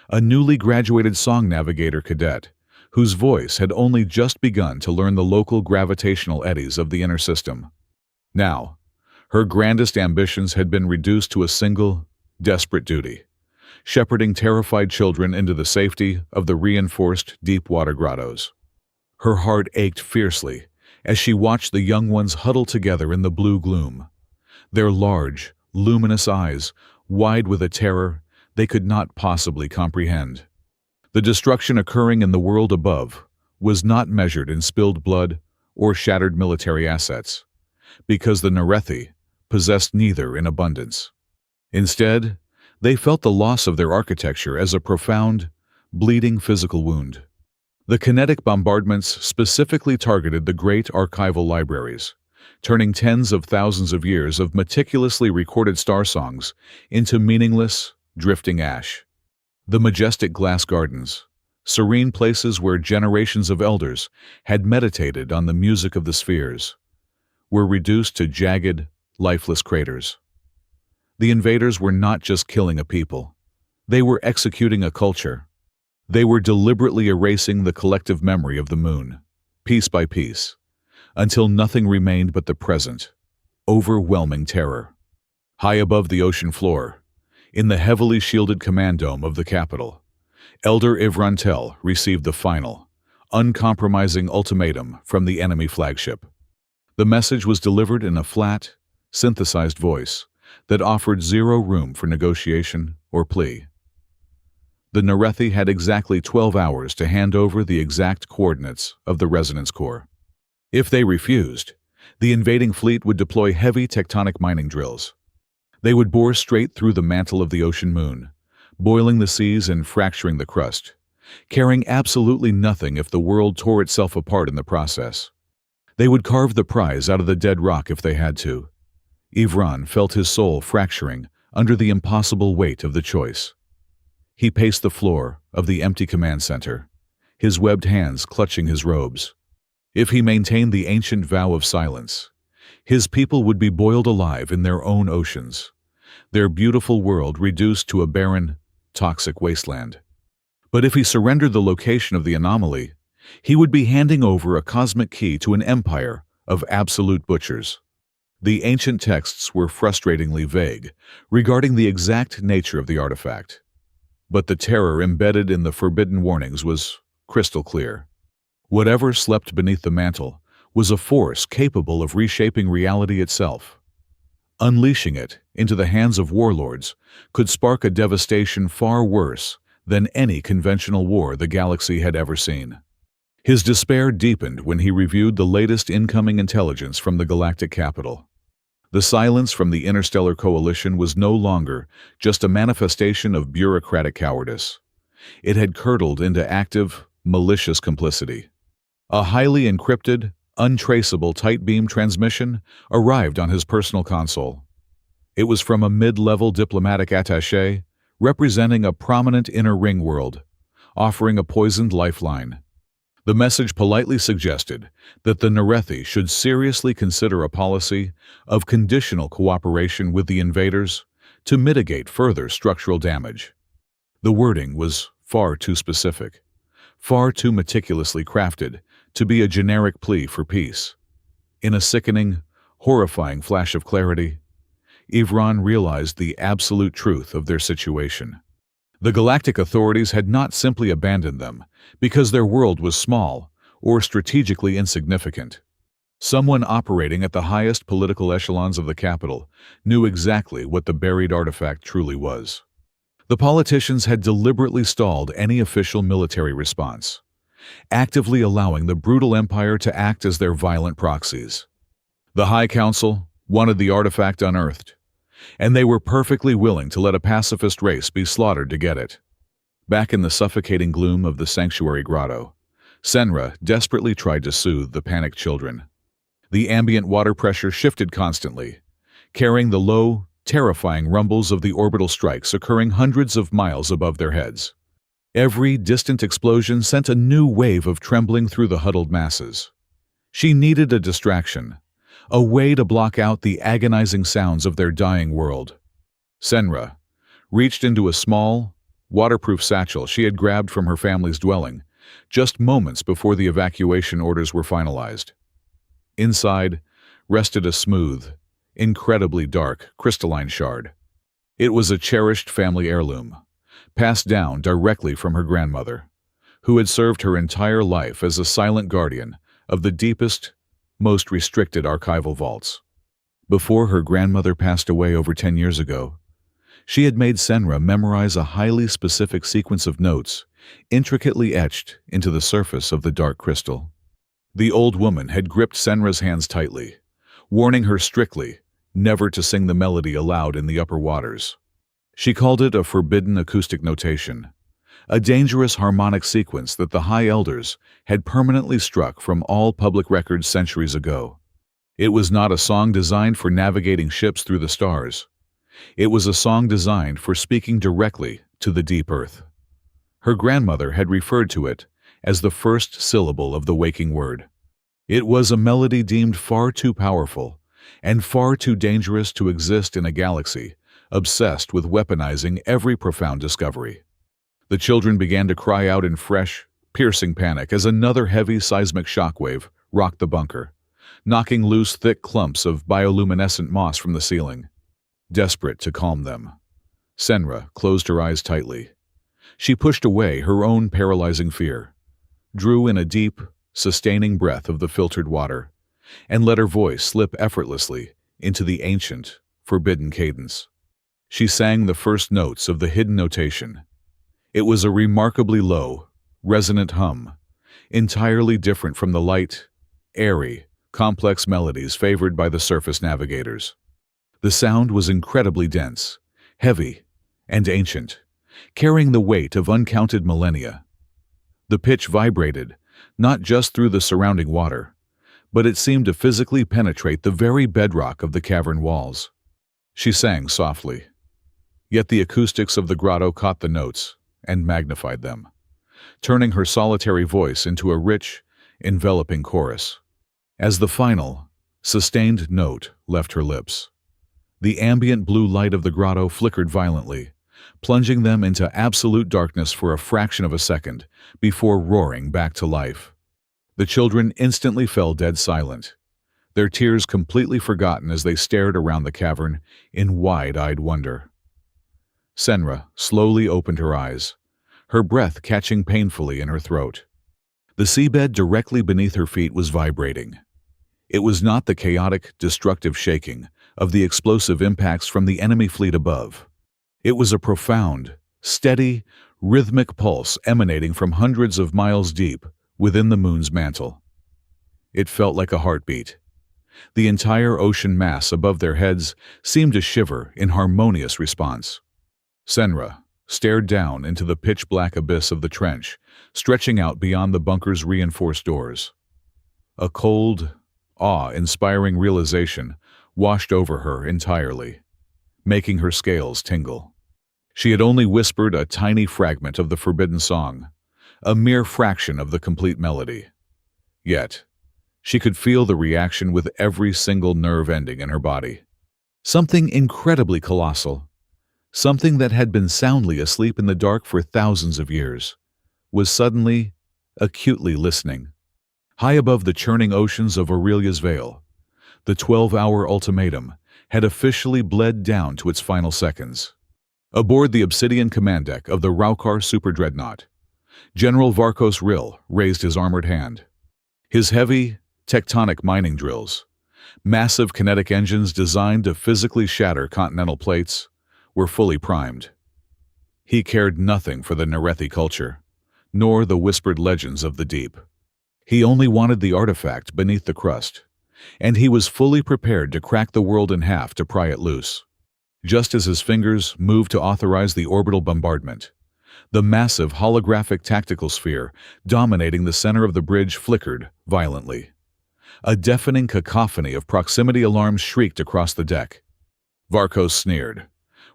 a newly graduated song navigator cadet whose voice had only just begun to learn the local gravitational eddies of the inner system. Now, her grandest ambitions had been reduced to a single, desperate duty: shepherding terrified children into the safety of the reinforced deep-water grottos. Her heart ached fiercely as she watched the young ones huddle together in the blue gloom, their large, luminous eyes wide with a terror they could not possibly comprehend. The destruction occurring in the world above was not measured in spilled blood or shattered military assets, because the Narethi possessed neither in abundance. Instead, they felt the loss of their architecture as a profound, bleeding physical wound. The kinetic bombardments specifically targeted the great archival libraries, turning tens of thousands of years of meticulously recorded star songs into meaningless, drifting ash. The majestic glass gardens, serene places where generations of elders had meditated on the music of the spheres, were reduced to jagged, lifeless craters. The invaders were not just killing a people. They were executing a culture. They were deliberately erasing the collective memory of the moon, piece by piece, until nothing remained but the present, overwhelming terror. High above the ocean floor, in the heavily shielded command dome of the capital, Elder Ivran received the final, uncompromising ultimatum from the enemy flagship. The message was delivered in a flat, synthesized voice that offered zero room for negotiation or plea. The Narethi had exactly 12 hours to hand over the exact coordinates of the resonance core. If they refused, the invading fleet would deploy heavy tectonic mining drills. They would bore straight through the mantle of the ocean moon, boiling the seas and fracturing the crust, caring absolutely nothing if the world tore itself apart in the process. They would carve the prize out of the dead rock if they had to. Ivran felt his soul fracturing under the impossible weight of the choice. He paced the floor of the empty command center, his webbed hands clutching his robes. If he maintained the ancient vow of silence, his people would be boiled alive in their own oceans, their beautiful world reduced to a barren, toxic wasteland. But if he surrendered the location of the anomaly, he would be handing over a cosmic key to an empire of absolute butchers. The ancient texts were frustratingly vague regarding the exact nature of the artifact, but the terror embedded in the forbidden warnings was crystal clear. Whatever slept beneath the mantle was a force capable of reshaping reality itself. Unleashing it into the hands of warlords could spark a devastation far worse than any conventional war the galaxy had ever seen. His despair deepened when he reviewed the latest incoming intelligence from the galactic capital. The silence from the interstellar coalition was no longer just a manifestation of bureaucratic cowardice. It had curdled into active, malicious complicity. A highly encrypted, untraceable tight beam transmission arrived on his personal console. It was from a mid-level diplomatic attaché representing a prominent inner ring world, offering a poisoned lifeline. The message politely suggested that the Narethi should seriously consider a policy of conditional cooperation with the invaders to mitigate further structural damage. The wording was far too specific, far too meticulously crafted to be a generic plea for peace. In a sickening, horrifying flash of clarity, Ivran realized the absolute truth of their situation. The galactic authorities had not simply abandoned them because their world was small or strategically insignificant. Someone operating at the highest political echelons of the capital knew exactly what the buried artifact truly was. The politicians had deliberately stalled any official military response, actively allowing the brutal empire to act as their violent proxies. The High Council wanted the artifact unearthed, and they were perfectly willing to let a pacifist race be slaughtered to get it. Back in the suffocating gloom of the sanctuary grotto, Senra desperately tried to soothe the panicked children. The ambient water pressure shifted constantly, carrying the low, terrifying rumbles of the orbital strikes occurring hundreds of miles above their heads. Every distant explosion sent a new wave of trembling through the huddled masses. She needed a distraction, a way to block out the agonizing sounds of their dying world. Senra reached into a small, waterproof satchel she had grabbed from her family's dwelling just moments before the evacuation orders were finalized. Inside rested a smooth, incredibly dark crystalline shard. It was a cherished family heirloom, passed down directly from her grandmother, who had served her entire life as a silent guardian of the deepest, most restricted archival vaults. Before her grandmother passed away over 10 years ago, she had made Senra memorize a highly specific sequence of notes intricately etched into the surface of the dark crystal. The old woman had gripped Senra's hands tightly, warning her strictly never to sing the melody aloud in the upper waters. She called it a forbidden acoustic notation, a dangerous harmonic sequence that the High Elders had permanently struck from all public records centuries ago. It was not a song designed for navigating ships through the stars. It was a song designed for speaking directly to the deep earth. Her grandmother had referred to it as the first syllable of the waking word. It was a melody deemed far too powerful and far too dangerous to exist in a galaxy obsessed with weaponizing every profound discovery. The children began to cry out in fresh, piercing panic as another heavy seismic shockwave rocked the bunker, knocking loose thick clumps of bioluminescent moss from the ceiling. Desperate to calm them, Senra closed her eyes tightly. She pushed away her own paralyzing fear, drew in a deep, sustaining breath of the filtered water, and let her voice slip effortlessly into the ancient, forbidden cadence. She sang the first notes of the hidden notation. It was a remarkably low, resonant hum, entirely different from the light, airy, complex melodies favored by the surface navigators. The sound was incredibly dense, heavy, and ancient, carrying the weight of uncounted millennia. The pitch vibrated, not just through the surrounding water, but it seemed to physically penetrate the very bedrock of the cavern walls. She sang softly, yet the acoustics of the grotto caught the notes and magnified them, turning her solitary voice into a rich, enveloping chorus. As the final, sustained note left her lips, The ambient blue light of the grotto flickered violently, plunging them into absolute darkness for a fraction of a second before roaring back to life. The children instantly fell dead silent, their tears completely forgotten as they stared around the cavern in wide-eyed wonder. Senra slowly opened her eyes, her breath catching painfully in her throat. The seabed directly beneath her feet was vibrating. It was not the chaotic, destructive shaking of the explosive impacts from the enemy fleet above. It was a profound, steady, rhythmic pulse emanating from hundreds of miles deep within the moon's mantle. It felt like a heartbeat. The entire ocean mass above their heads seemed to shiver in harmonious response. Senra stared down into the pitch-black abyss of the trench, stretching out beyond the bunker's reinforced doors. A cold, awe-inspiring realization washed over her entirely, making her scales tingle. She had only whispered a tiny fragment of the forbidden song, a mere fraction of the complete melody. Yet, she could feel the reaction with every single nerve ending in her body. Something incredibly colossal, something that had been soundly asleep in the dark for thousands of years, was suddenly, acutely listening. High above the churning oceans of Aurelia's Veil, the 12-hour ultimatum had officially bled down to its final seconds. Aboard the obsidian command deck of the Raukhar superdreadnought, General Varkos Rill raised his armored hand. His heavy, tectonic mining drills, massive kinetic engines designed to physically shatter continental plates, were fully primed. He cared nothing for the Narethi culture, nor the whispered legends of the deep. He only wanted the artifact beneath the crust, and he was fully prepared to crack the world in half to pry it loose. Just as his fingers moved to authorize the orbital bombardment, the massive holographic tactical sphere dominating the center of the bridge flickered violently. A deafening cacophony of proximity alarms shrieked across the deck. Varkos sneered,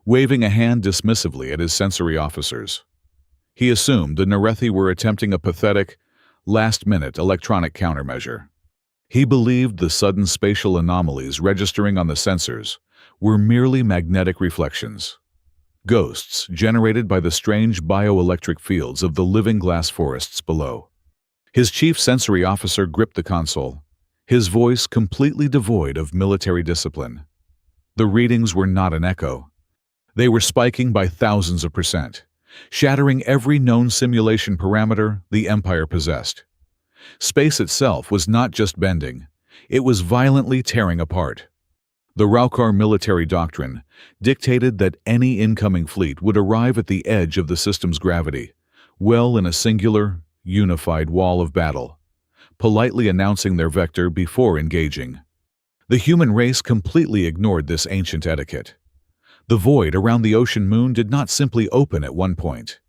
waving a hand dismissively at his sensory officers. He assumed the Narethi were attempting a pathetic, last-minute electronic countermeasure. He believed the sudden spatial anomalies registering on the sensors were merely magnetic reflections, ghosts generated by the strange bioelectric fields of the living glass forests below. His chief sensory officer gripped the console, his voice completely devoid of military discipline. The readings were not an echo. They were spiking by thousands of %, shattering every known simulation parameter the Empire possessed. Space itself was not just bending, it was violently tearing apart. The Raukhar military doctrine dictated that any incoming fleet would arrive at the edge of the system's gravity, well in a singular, unified wall of battle, politely announcing their vector before engaging. The human race completely ignored this ancient etiquette. The void around the ocean moon did not simply open at one point.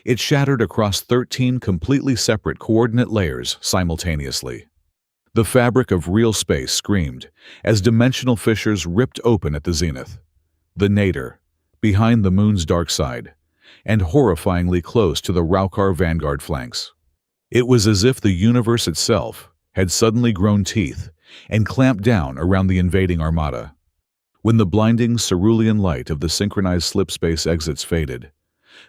It shattered across 13 completely separate coordinate layers simultaneously. The fabric of real space screamed as dimensional fissures ripped open at the zenith, the nadir, behind the moon's dark side, and horrifyingly close to the Raukhar Vanguard flanks. It was as if the universe itself had suddenly grown teeth and clamped down around the invading armada. When the blinding cerulean light of the synchronized slipspace exits faded,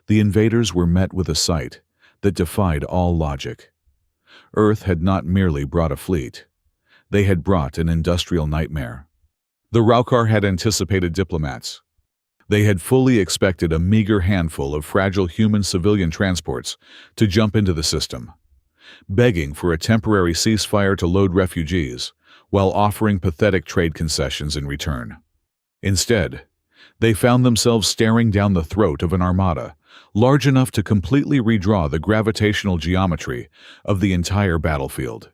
the invaders were met with a sight that defied all logic. Earth had not merely brought a fleet. They had brought an industrial nightmare. The Raukhar had anticipated diplomats. They had fully expected a meager handful of fragile human civilian transports to jump into the system, begging for a temporary ceasefire to load refugees while offering pathetic trade concessions in return. Instead, they found themselves staring down the throat of an armada large enough to completely redraw the gravitational geometry of the entire battlefield.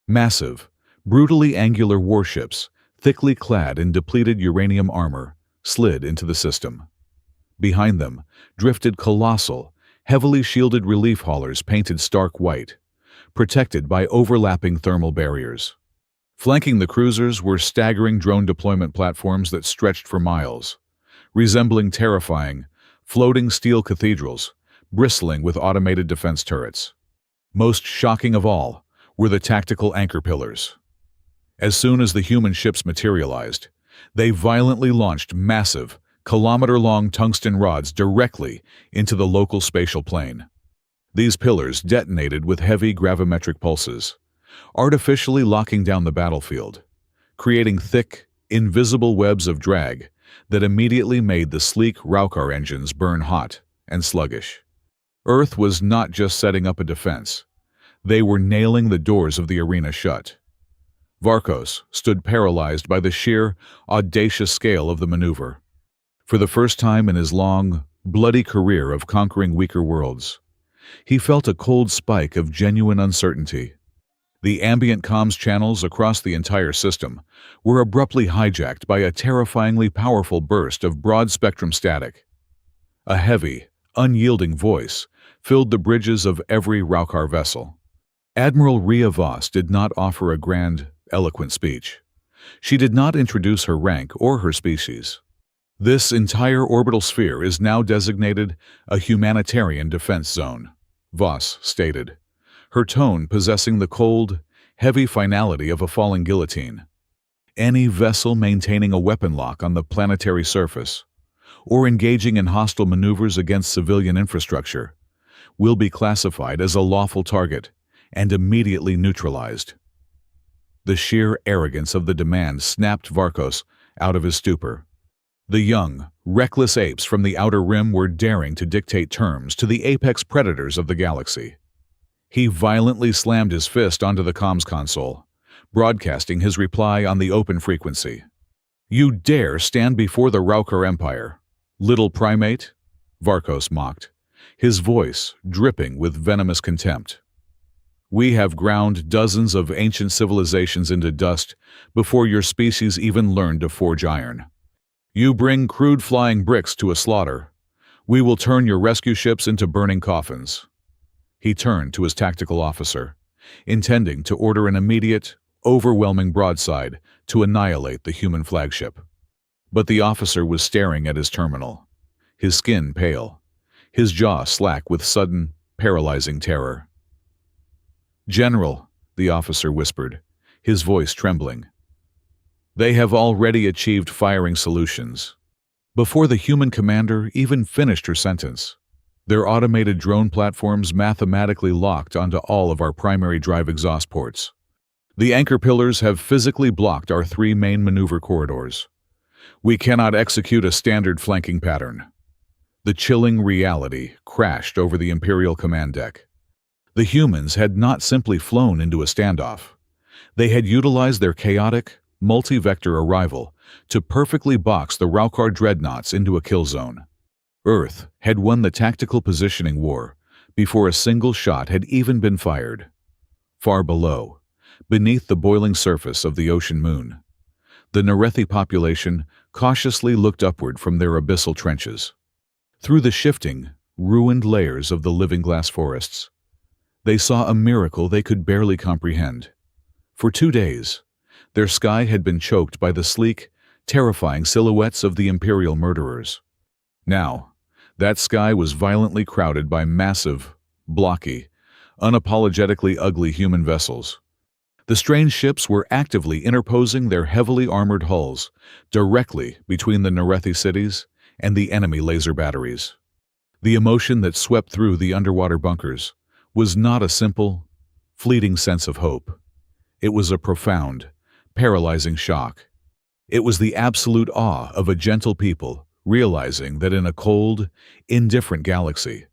Massive, brutally angular warships, thickly clad in depleted uranium armor, slid into the system. Behind them drifted colossal, heavily shielded relief haulers painted stark white, protected by overlapping thermal barriers. Flanking the cruisers were staggering drone deployment platforms that stretched for miles, resembling terrifying, floating steel cathedrals, bristling with automated defense turrets. Most shocking of all were the tactical anchor pillars. As soon as the human ships materialized, They violently launched massive, kilometer-long tungsten rods directly into the local spatial plane. These pillars detonated with heavy gravimetric pulses, artificially locking down the battlefield, creating thick, invisible webs of drag that immediately made the sleek Raukhar engines burn hot and sluggish. Earth was not just setting up a defense. They were nailing the doors of the arena shut. Varkos stood paralyzed by the sheer, audacious scale of the maneuver. For the first time in his long, bloody career of conquering weaker worlds, he felt a cold spike of genuine uncertainty. The ambient comms channels across the entire system were abruptly hijacked by a terrifyingly powerful burst of broad-spectrum static. A heavy, unyielding voice filled the bridges of every Raukhar vessel. Admiral Rhea Voss did not offer a grand, eloquent speech. She did not introduce her rank or her species. This entire orbital sphere is now designated a humanitarian defense zone, Voss stated, her tone possessing the cold, heavy finality of a falling guillotine. Any vessel maintaining a weapon lock on the planetary surface, or engaging in hostile maneuvers against civilian infrastructure, will be classified as a lawful target and immediately neutralized. The sheer arrogance of the demand snapped Varkos out of his stupor. The young, reckless apes from the outer rim were daring to dictate terms to the apex predators of the galaxy. He violently slammed his fist onto the comms console, broadcasting his reply on the open frequency. "You dare stand before the Raukhar Empire, little primate?" Varkos mocked, his voice dripping with venomous contempt. "We have ground dozens of ancient civilizations into dust before your species even learned to forge iron. You bring crude flying bricks to a slaughter. We will turn your rescue ships into burning coffins." He turned to his tactical officer, intending to order an immediate, overwhelming broadside to annihilate the human flagship. But the officer was staring at his terminal, his skin pale, his jaw slack with sudden, paralyzing terror. "General," the officer whispered, his voice trembling, "they have already achieved firing solutions." Before the human commander even finished her sentence, their automated drone platforms mathematically locked onto all of our primary drive exhaust ports. The anchor pillars have physically blocked our 3 main maneuver corridors. We cannot execute a standard flanking pattern. The chilling reality crashed over the Imperial command deck. The humans had not simply flown into a standoff. They had utilized their chaotic, multi-vector arrival to perfectly box the Raukhar dreadnoughts into a kill zone. Earth had won the tactical positioning war before a single shot had even been fired. Far below, beneath the boiling surface of the ocean moon, the Narethi population cautiously looked upward from their abyssal trenches. Through the shifting, ruined layers of the living glass forests, they saw a miracle they could barely comprehend. For 2 days, their sky had been choked by the sleek, terrifying silhouettes of the Imperial murderers. Now, that sky was violently crowded by massive, blocky, unapologetically ugly human vessels. The strange ships were actively interposing their heavily armored hulls directly between the Narethi cities and the enemy laser batteries. The emotion that swept through the underwater bunkers was not a simple, fleeting sense of hope. It was a profound, paralyzing shock. It was the absolute awe of a gentle people realizing that in a cold, indifferent galaxy,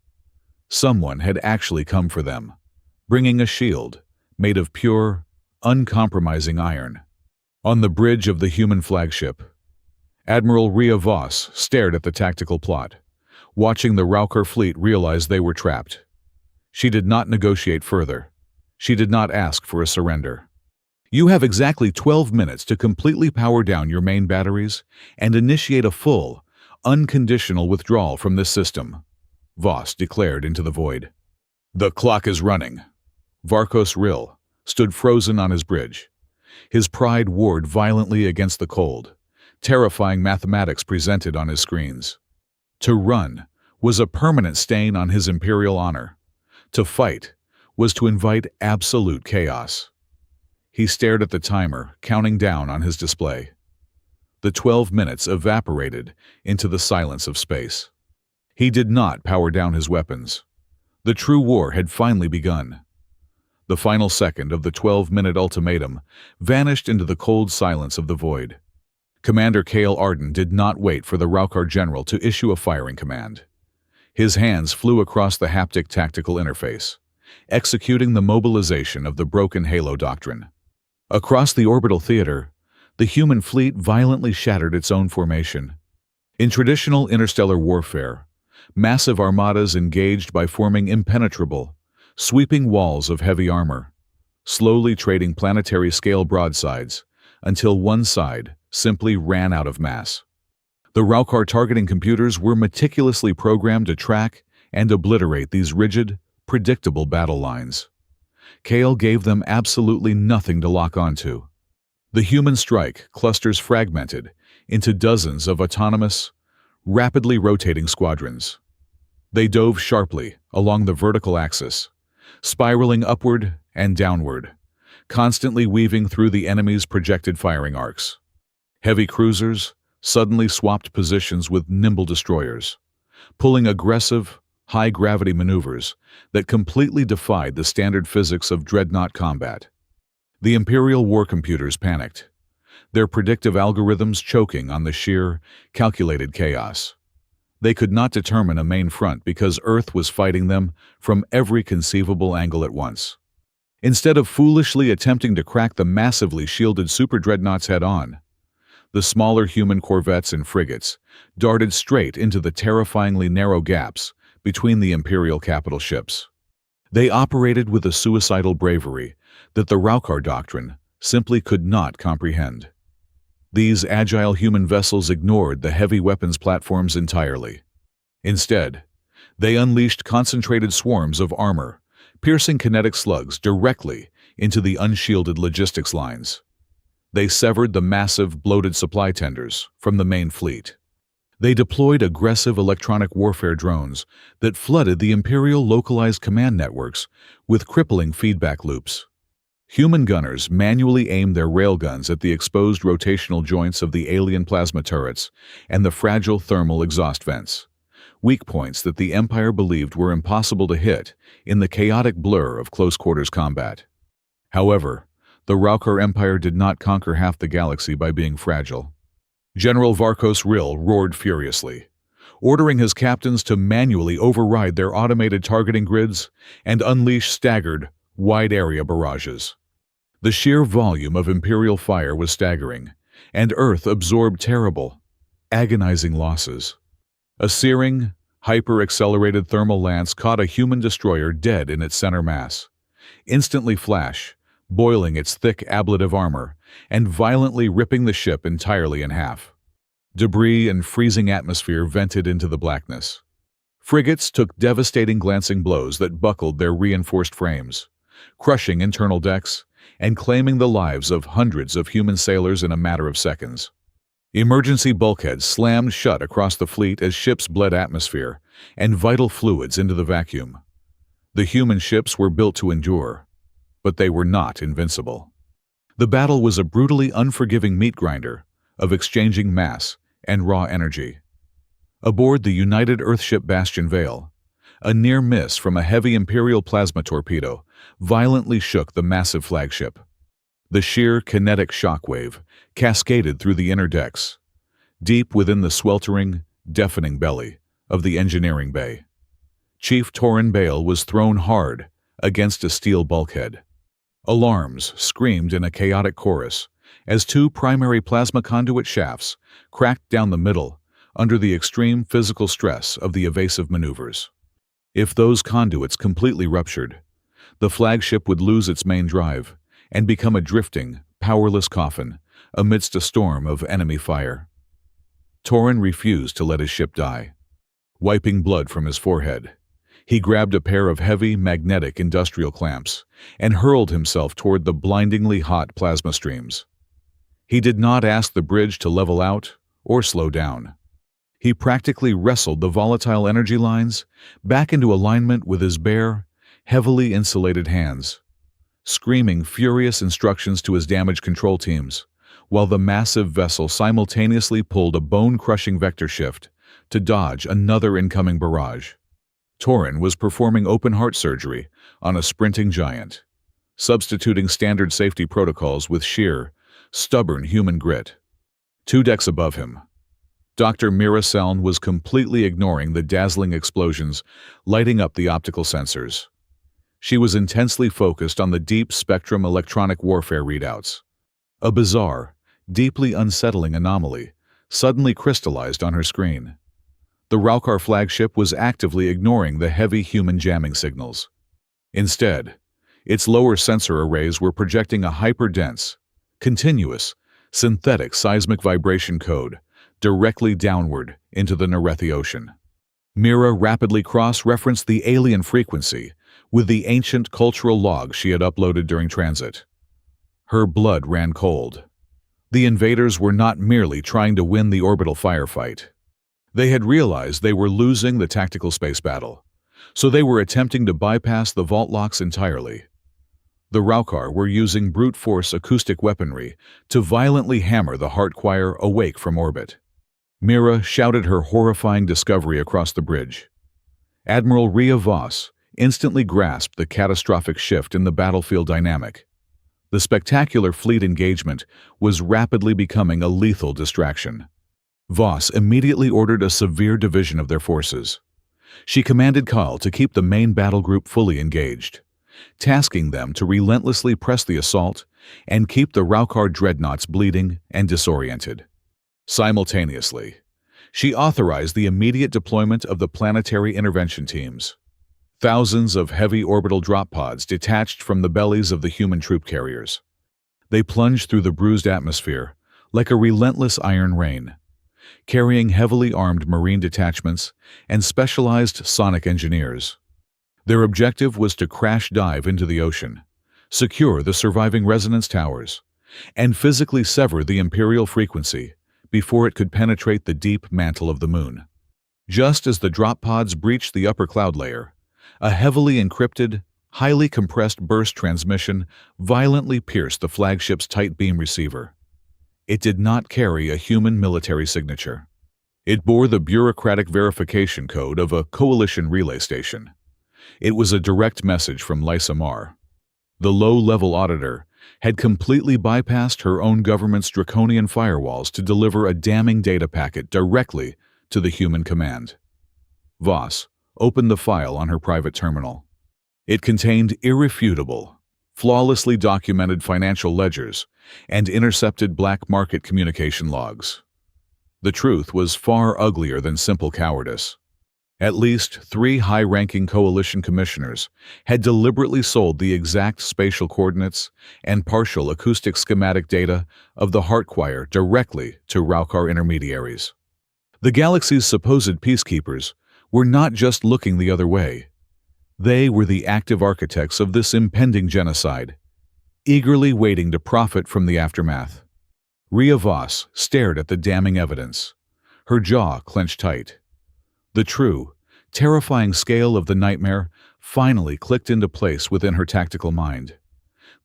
someone had actually come for them, bringing a shield made of pure, uncompromising iron. On the bridge of the human flagship, Admiral Rhea Voss stared at the tactical plot, watching the Raukhar fleet realize they were trapped. She did not negotiate further. She did not ask for a surrender. "You have exactly 12 minutes to completely power down your main batteries and initiate a full, unconditional withdrawal from this system," Voss declared into the void. "The clock is running." Varkos Rill stood frozen on his bridge. His pride warred violently against the cold, terrifying mathematics presented on his screens. To run was a permanent stain on his imperial honor. To fight was to invite absolute chaos. He stared at the timer, counting down on his display. The 12 minutes evaporated into the silence of space. He did not power down his weapons. The true war had finally begun. The final second of the 12-minute ultimatum vanished into the cold silence of the void. Commander Cale Arden did not wait for the Raukhar general to issue a firing command. His hands flew across the haptic tactical interface, executing the mobilization of the broken halo doctrine. Across the orbital theater, the human fleet violently shattered its own formation. In traditional interstellar warfare, massive armadas engaged by forming impenetrable, sweeping walls of heavy armor, slowly trading planetary-scale broadsides until one side simply ran out of mass. The Raukhar targeting computers were meticulously programmed to track and obliterate these rigid, predictable battle lines. Cale gave them absolutely nothing to lock onto. The human strike clusters fragmented into dozens of autonomous, rapidly rotating squadrons. They dove sharply along the vertical axis, spiraling upward and downward, constantly weaving through the enemy's projected firing arcs. Heavy cruisers suddenly swapped positions with nimble destroyers, pulling aggressive, high-gravity maneuvers that completely defied the standard physics of dreadnought combat. The Imperial war computers panicked, their predictive algorithms choking on the sheer, calculated chaos. They could not determine a main front because Earth was fighting them from every conceivable angle at once. Instead of foolishly attempting to crack the massively shielded super dreadnoughts head-on, the smaller human corvettes and frigates darted straight into the terrifyingly narrow gaps between the Imperial capital ships. They operated with a suicidal bravery that the Raukhar doctrine simply could not comprehend. These agile human vessels ignored the heavy weapons platforms entirely. Instead, they unleashed concentrated swarms of armor, piercing kinetic slugs directly into the unshielded logistics lines. They severed the massive, bloated supply tenders from the main fleet. They deployed aggressive electronic warfare drones that flooded the Imperial localized command networks with crippling feedback loops. Human gunners manually aimed their railguns at the exposed rotational joints of the alien plasma turrets and the fragile thermal exhaust vents, weak points that the Empire believed were impossible to hit in the chaotic blur of close-quarters combat. However, the Raukhar Empire did not conquer half the galaxy by being fragile. General Varkos Rill roared furiously, ordering his captains to manually override their automated targeting grids and unleash staggered, wide-area barrages. The sheer volume of Imperial fire was staggering, and Earth absorbed terrible, agonizing losses. A searing, hyper-accelerated thermal lance caught a human destroyer dead in its center mass, instantly flash, boiling its thick ablative armor and violently ripping the ship entirely in half. Debris and freezing atmosphere vented into the blackness. Frigates took devastating glancing blows that buckled their reinforced frames, crushing internal decks and claiming the lives of hundreds of human sailors in a matter of seconds. Emergency bulkheads slammed shut across the fleet as ships bled atmosphere and vital fluids into the vacuum. The human ships were built to endure, but they were not invincible. The battle was a brutally unforgiving meat grinder of exchanging mass and raw energy. Aboard the United Earthship Bastion Veil, a near miss from a heavy Imperial plasma torpedo violently shook the massive flagship. The sheer kinetic shockwave cascaded through the inner decks, deep within the sweltering, deafening belly of the engineering bay. Chief Torin Bale was thrown hard against a steel bulkhead. Alarms screamed in a chaotic chorus as two primary plasma conduit shafts cracked down the middle under the extreme physical stress of the evasive maneuvers. If those conduits completely ruptured, the flagship would lose its main drive and become a drifting, powerless coffin amidst a storm of enemy fire. Torin refused to let his ship die. Wiping blood from his forehead, he grabbed a pair of heavy, magnetic industrial clamps and hurled himself toward the blindingly hot plasma streams. He did not ask the bridge to level out or slow down. He practically wrestled the volatile energy lines back into alignment with his bare, heavily insulated hands, screaming furious instructions to his damage control teams, while the massive vessel simultaneously pulled a bone-crushing vector shift to dodge another incoming barrage. Torin was performing open-heart surgery on a sprinting giant, substituting standard safety protocols with sheer, stubborn human grit. 2 decks above him, Dr. Mira Seln was completely ignoring the dazzling explosions lighting up the optical sensors. She was intensely focused on the deep-spectrum electronic warfare readouts. A bizarre, deeply unsettling anomaly suddenly crystallized on her screen. The Raukhar flagship was actively ignoring the heavy human jamming signals. Instead, its lower sensor arrays were projecting a hyper-dense, continuous, synthetic seismic vibration code directly downward into the Narethi Ocean. Mira rapidly cross-referenced the alien frequency with the ancient cultural log she had uploaded during transit. Her blood ran cold. The invaders were not merely trying to win the orbital firefight. They had realized they were losing the tactical space battle, so they were attempting to bypass the vault locks entirely. The Raukhar were using brute force acoustic weaponry to violently hammer the heart choir awake from orbit. Mira shouted her horrifying discovery across the bridge. Admiral Rhea Voss instantly grasped the catastrophic shift in the battlefield dynamic. The spectacular fleet engagement was rapidly becoming a lethal distraction. Voss immediately ordered a severe division of their forces. She commanded Kyle to keep the main battle group fully engaged, tasking them to relentlessly press the assault and keep the Raukhar dreadnoughts bleeding and disoriented. Simultaneously, she authorized the immediate deployment of the planetary intervention teams. Thousands of heavy orbital drop pods detached from the bellies of the human troop carriers. They plunged through the bruised atmosphere like a relentless iron rain, carrying heavily armed marine detachments and specialized sonic engineers. Their objective was to crash dive into the ocean, secure the surviving resonance towers, and physically sever the Imperial frequency before it could penetrate the deep mantle of the moon. Just as the drop pods breached the upper cloud layer, a heavily encrypted, highly compressed burst transmission violently pierced the flagship's tight beam receiver. It did not carry a human military signature. It bore the bureaucratic verification code of a coalition relay station. It was a direct message from Lysa Mar. The low-level auditor had completely bypassed her own government's draconian firewalls to deliver a damning data packet directly to the human command. Voss opened the file on her private terminal. It contained irrefutable, flawlessly documented financial ledgers and intercepted black market communication logs. The truth was far uglier than simple cowardice. At least 3 high-ranking coalition commissioners had deliberately sold the exact spatial coordinates and partial acoustic schematic data of the heart choir directly to Raukhar intermediaries. The galaxy's supposed peacekeepers were not just looking the other way. They were the active architects of this impending genocide, eagerly waiting to profit from the aftermath. Rhea Voss stared at the damning evidence, her jaw clenched tight. The true, terrifying scale of the nightmare finally clicked into place within her tactical mind.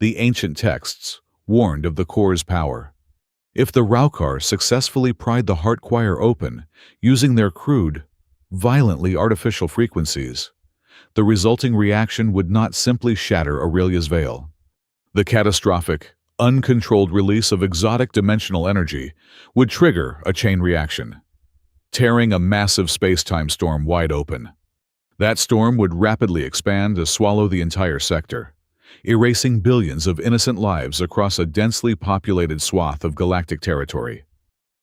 The ancient texts warned of the core's power. If the Raukhar successfully pried the heart choir open using their crude, violently artificial frequencies, the resulting reaction would not simply shatter Aurelia's veil. The catastrophic, uncontrolled release of exotic dimensional energy would trigger a chain reaction, tearing a massive space-time storm wide open. That storm would rapidly expand to swallow the entire sector, erasing billions of innocent lives across a densely populated swath of galactic territory.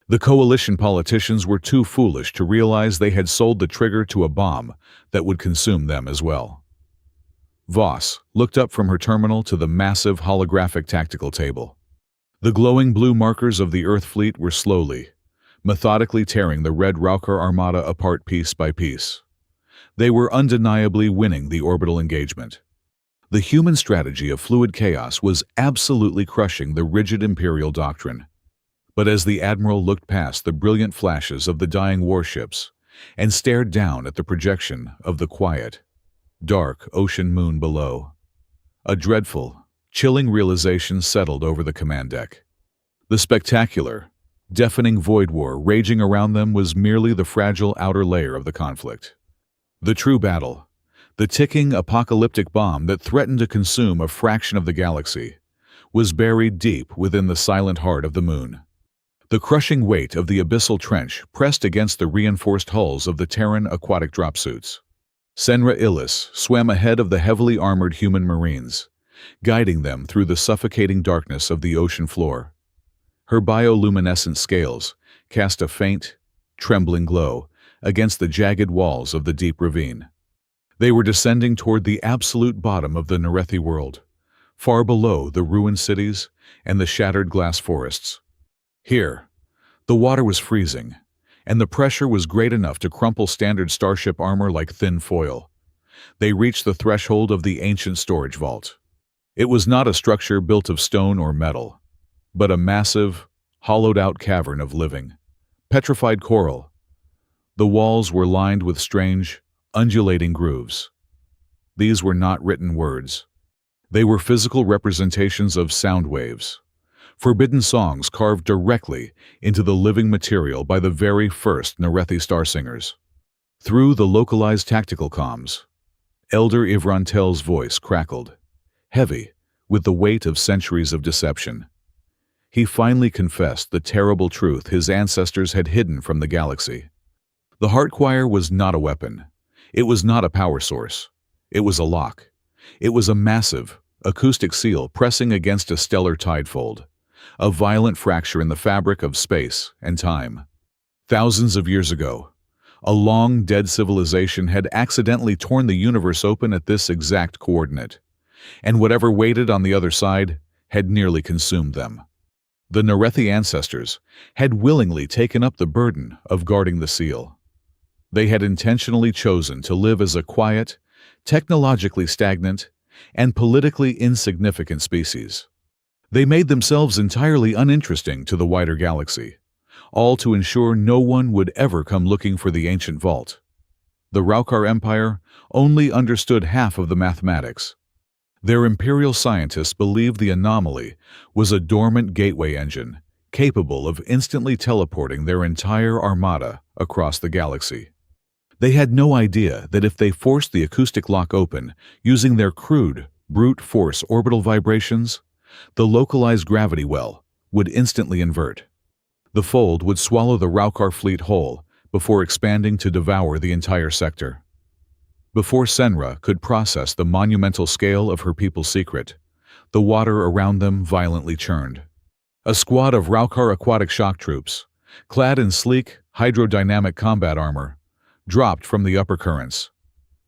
The coalition politicians were too foolish to realize they had sold the trigger to a bomb that would consume them as well. Voss looked up from her terminal to the massive holographic tactical table. The glowing blue markers of the Earth fleet were slowly, methodically tearing the red Raukhar armada apart piece by piece. They were undeniably winning the orbital engagement. The human strategy of fluid chaos was absolutely crushing the rigid Imperial doctrine. But as the Admiral looked past the brilliant flashes of the dying warships and stared down at the projection of the quiet, dark ocean moon below, a dreadful, chilling realization settled over the command deck. The spectacular, deafening void war raging around them was merely the fragile outer layer of the conflict. The true battle, the ticking apocalyptic bomb that threatened to consume a fraction of the galaxy, was buried deep within the silent heart of the moon. The crushing weight of the abyssal trench pressed against the reinforced hulls of the Terran aquatic dropsuits. Senra Illis swam ahead of the heavily armored human marines, guiding them through the suffocating darkness of the ocean floor. Her bioluminescent scales cast a faint, trembling glow against the jagged walls of the deep ravine. They were descending toward the absolute bottom of the Narethi world, far below the ruined cities and the shattered glass forests. Here, the water was freezing, and the pressure was great enough to crumple standard starship armor like thin foil. They reached the threshold of the ancient storage vault. It was not a structure built of stone or metal, but a massive, hollowed-out cavern of living, petrified coral. The walls were lined with strange, undulating grooves. These were not written words. They were physical representations of sound waves, forbidden songs carved directly into the living material by the very first Narethi starsingers. Through the localized tactical comms, Elder Ivran Tell's voice crackled, heavy with the weight of centuries of deception. He finally confessed the terrible truth his ancestors had hidden from the galaxy. The heart choir was not a weapon. It was not a power source. It was a lock. It was a massive, acoustic seal pressing against a stellar tidefold, a violent fracture in the fabric of space and time. Thousands of years ago, a long-dead civilization had accidentally torn the universe open at this exact coordinate, and whatever waited on the other side had nearly consumed them. The Narethi ancestors had willingly taken up the burden of guarding the seal. They had intentionally chosen to live as a quiet, technologically stagnant, and politically insignificant species. They made themselves entirely uninteresting to the wider galaxy, all to ensure no one would ever come looking for the ancient vault. The Raukhar Empire only understood half of the mathematics. Their imperial scientists believed the anomaly was a dormant gateway engine, capable of instantly teleporting their entire armada across the galaxy. They had no idea that if they forced the acoustic lock open using their crude, brute force orbital vibrations, the localized gravity well would instantly invert. The fold would swallow the Raukhar fleet whole before expanding to devour the entire sector. Before Senra could process the monumental scale of her people's secret, the water around them violently churned. A squad of Raukhar aquatic shock troops, clad in sleek, hydrodynamic combat armor, dropped from the upper currents.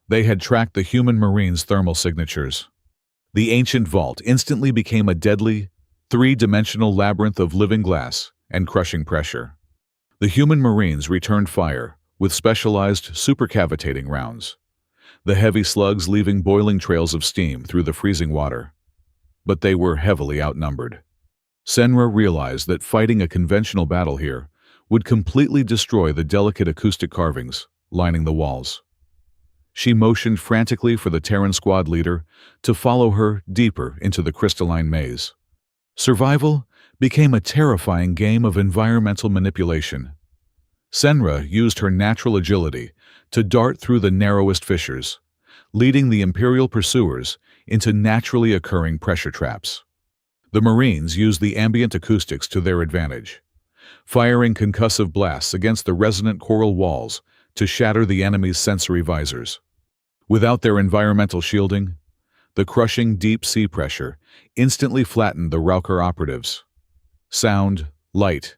They had tracked the human marines' thermal signatures. The ancient vault instantly became a deadly, three-dimensional labyrinth of living glass and crushing pressure. The human marines returned fire with specialized supercavitating rounds, the heavy slugs leaving boiling trails of steam through the freezing water. But they were heavily outnumbered. Senra realized that fighting a conventional battle here would completely destroy the delicate acoustic carvings lining the walls. She motioned frantically for the Terran squad leader to follow her deeper into the crystalline maze. Survival became a terrifying game of environmental manipulation. Senra used her natural agility to dart through the narrowest fissures, leading the Imperial pursuers into naturally occurring pressure traps. The Marines used the ambient acoustics to their advantage, firing concussive blasts against the resonant coral walls to shatter the enemy's sensory visors. Without their environmental shielding, the crushing deep sea pressure instantly flattened the Raukhar operatives. Sound, light,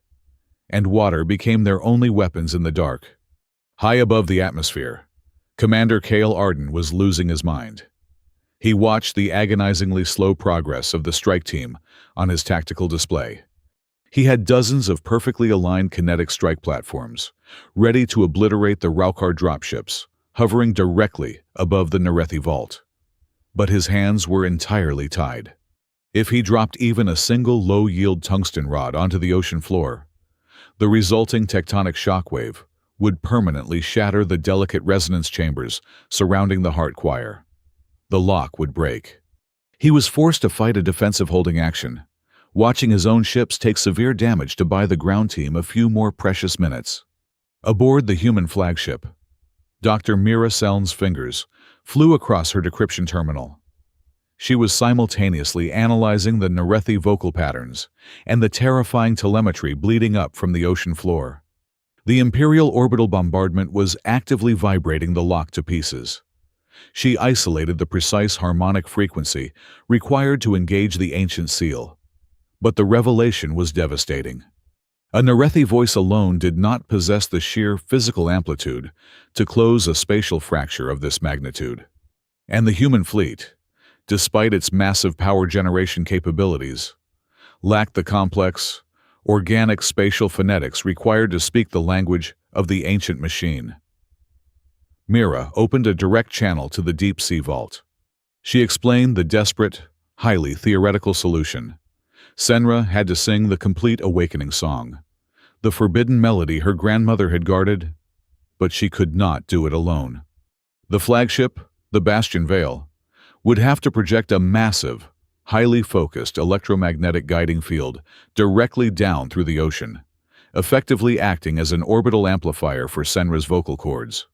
and water became their only weapons in the dark. High above the atmosphere, Commander Kale Arden was losing his mind. He watched the agonizingly slow progress of the strike team on his tactical display. He had dozens of perfectly aligned kinetic strike platforms, ready to obliterate the Raukhar dropships, hovering directly above the Narethi vault. But his hands were entirely tied. If he dropped even a single low-yield tungsten rod onto the ocean floor, the resulting tectonic shockwave would permanently shatter the delicate resonance chambers surrounding the heart choir. The lock would break. He was forced to fight a defensive holding action, watching his own ships take severe damage to buy the ground team a few more precious minutes. Aboard the human flagship, Dr. Mira Seln's fingers flew across her decryption terminal. She was simultaneously analyzing the Narethi vocal patterns and the terrifying telemetry bleeding up from the ocean floor. The Imperial orbital bombardment was actively vibrating the lock to pieces. She isolated the precise harmonic frequency required to engage the ancient seal. But the revelation was devastating. A Narethi voice alone did not possess the sheer physical amplitude to close a spatial fracture of this magnitude. And the human fleet, despite its massive power generation capabilities, lacked the complex, organic spatial phonetics required to speak the language of the ancient machine. Mira opened a direct channel to the deep sea vault. She explained the desperate, highly theoretical solution. Senra had to sing the complete awakening song, the forbidden melody her grandmother had guarded, but she could not do it alone. The flagship, the Bastion Veil, would have to project a massive, highly focused electromagnetic guiding field directly down through the ocean, effectively acting as an orbital amplifier for Senra's vocal cords.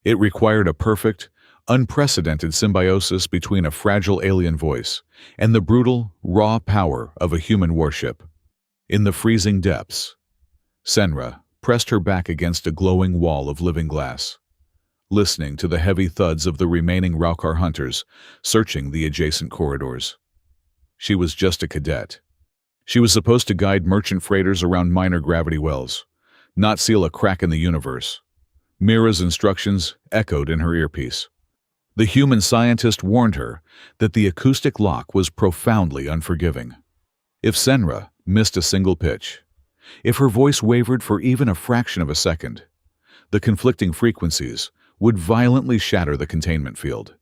It required a perfect, unprecedented symbiosis between a fragile alien voice and the brutal, raw power of a human warship. In the freezing depths, Senra pressed her back against a glowing wall of living glass, listening to the heavy thuds of the remaining Raukhar hunters searching the adjacent corridors. She was just a cadet. She was supposed to guide merchant freighters around minor gravity wells, not seal a crack in the universe. Mira's instructions echoed in her earpiece. The human scientist warned her that the acoustic lock was profoundly unforgiving. If Senra missed a single pitch, if her voice wavered for even a fraction of a second, the conflicting frequencies would violently shatter the containment field.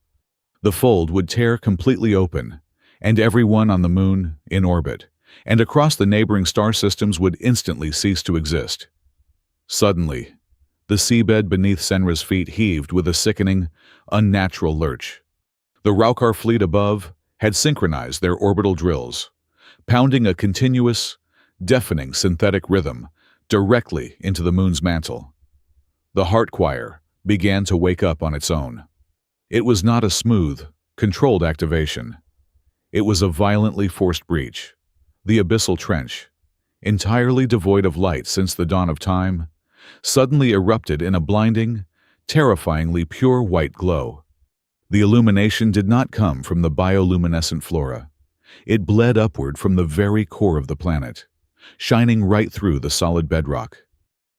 The fold would tear completely open, and everyone on the moon, in orbit, and across the neighboring star systems would instantly cease to exist. Suddenly, the seabed beneath Senra's feet heaved with a sickening, unnatural lurch. The Raukhar fleet above had synchronized their orbital drills, pounding a continuous, deafening synthetic rhythm directly into the moon's mantle. The heart choir began to wake up on its own. It was not a smooth, controlled activation. It was a violently forced breach. The abyssal trench, entirely devoid of light since the dawn of time, suddenly erupted in a blinding, terrifyingly pure white glow. The illumination did not come from the bioluminescent flora. It bled upward from the very core of the planet, shining right through the solid bedrock.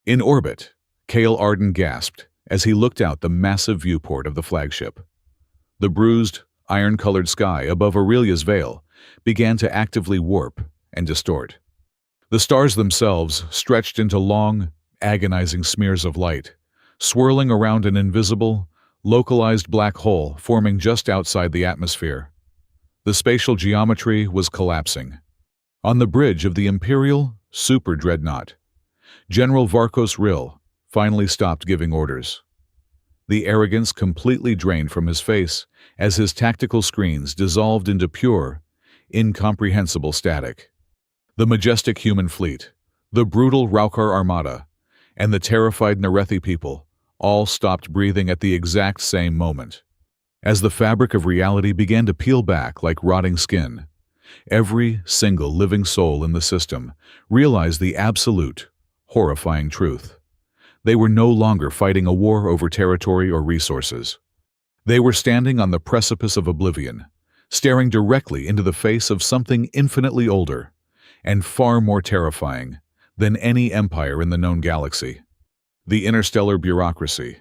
In orbit, Cale Arden gasped as he looked out the massive viewport of the flagship. The bruised, iron-colored sky above Aurelia's Veil began to actively warp and distort. The stars themselves stretched into long, agonizing smears of light, swirling around an invisible, localized black hole forming just outside the atmosphere. The spatial geometry was collapsing. On the bridge of the Imperial Super Dreadnought, General Varkos Rill finally stopped giving orders. The arrogance completely drained from his face as his tactical screens dissolved into pure, incomprehensible static. The majestic human fleet, the brutal Raukhar armada, and the terrified Narethi people all stopped breathing at the exact same moment. As the fabric of reality began to peel back like rotting skin, every single living soul in the system realized the absolute, horrifying truth. They were no longer fighting a war over territory or resources. They were standing on the precipice of oblivion, staring directly into the face of something infinitely older and far more terrifying than any empire in the known galaxy. The interstellar bureaucracy,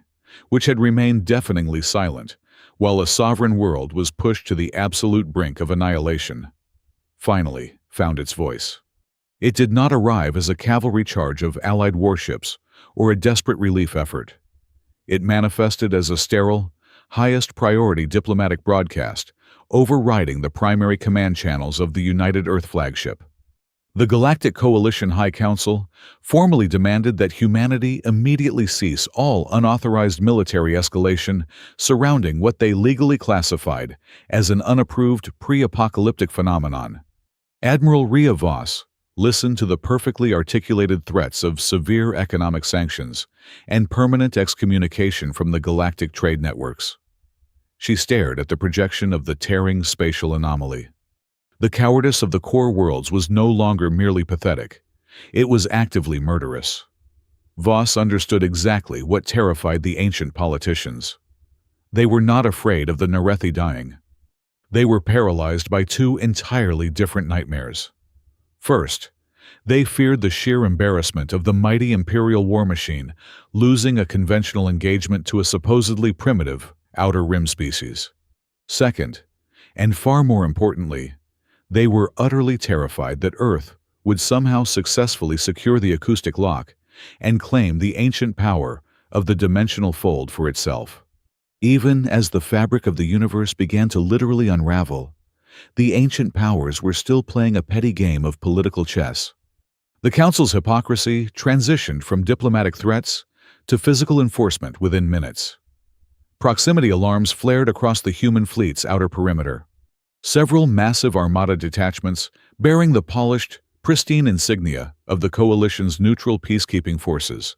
which had remained deafeningly silent while a sovereign world was pushed to the absolute brink of annihilation, finally found its voice. It did not arrive as a cavalry charge of Allied warships or a desperate relief effort. It manifested as a sterile, highest priority diplomatic broadcast, overriding the primary command channels of the United Earth flagship. The Galactic Coalition High Council formally demanded that humanity immediately cease all unauthorized military escalation surrounding what they legally classified as an unapproved pre-apocalyptic phenomenon. Admiral Rhea Voss listened to the perfectly articulated threats of severe economic sanctions and permanent excommunication from the galactic trade networks. She stared at the projection of the tearing spatial anomaly. The cowardice of the core worlds was no longer merely pathetic. It was actively murderous. Voss understood exactly what terrified the ancient politicians. They were not afraid of the Narethi dying. They were paralyzed by two entirely different nightmares. First, they feared the sheer embarrassment of the mighty Imperial war machine losing a conventional engagement to a supposedly primitive Outer Rim species. Second, and far more importantly, they were utterly terrified that Earth would somehow successfully secure the acoustic lock and claim the ancient power of the dimensional fold for itself. Even as the fabric of the universe began to literally unravel, the ancient powers were still playing a petty game of political chess. The Council's hypocrisy transitioned from diplomatic threats to physical enforcement within minutes. Proximity alarms flared across the human fleet's outer perimeter. Several massive armada detachments, bearing the polished, pristine insignia of the Coalition's neutral peacekeeping forces,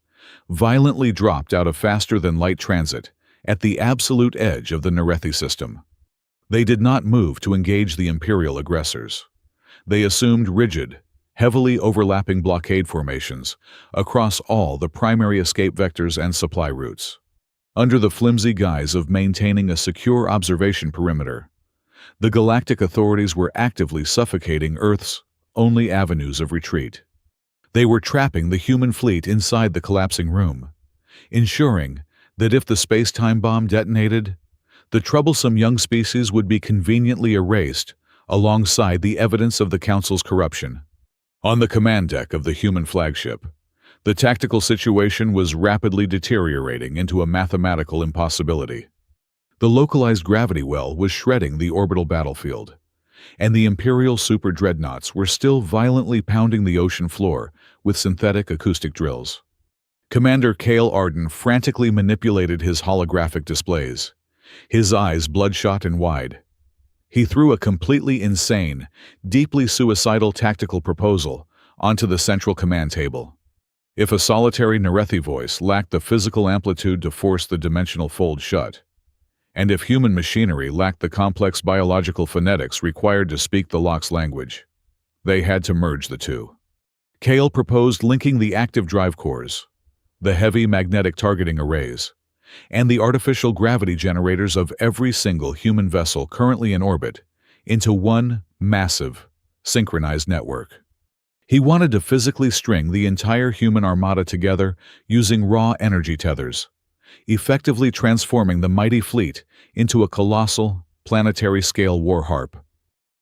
violently dropped out of faster-than-light transit at the absolute edge of the Narethi system. They did not move to engage the Imperial aggressors. They assumed rigid, heavily overlapping blockade formations across all the primary escape vectors and supply routes. Under the flimsy guise of maintaining a secure observation perimeter, the galactic authorities were actively suffocating Earth's only avenues of retreat. They were trapping the human fleet inside the collapsing room, ensuring that if the space-time bomb detonated, the troublesome young species would be conveniently erased alongside the evidence of the Council's corruption. On the command deck of the human flagship, the tactical situation was rapidly deteriorating into a mathematical impossibility. The localized gravity well was shredding the orbital battlefield, and the Imperial super dreadnoughts were still violently pounding the ocean floor with synthetic acoustic drills. Commander Cale Arden frantically manipulated his holographic displays, his eyes bloodshot and wide. He threw a completely insane, deeply suicidal tactical proposal onto the central command table. If a solitary Narethi voice lacked the physical amplitude to force the dimensional fold shut, and if human machinery lacked the complex biological phonetics required to speak the lock's language, they had to merge the two. Cale proposed linking the active drive cores, the heavy magnetic targeting arrays, and the artificial gravity generators of every single human vessel currently in orbit into one massive, synchronized network. He wanted to physically string the entire human armada together using raw energy tethers, effectively transforming the mighty fleet into a colossal, planetary-scale war harp.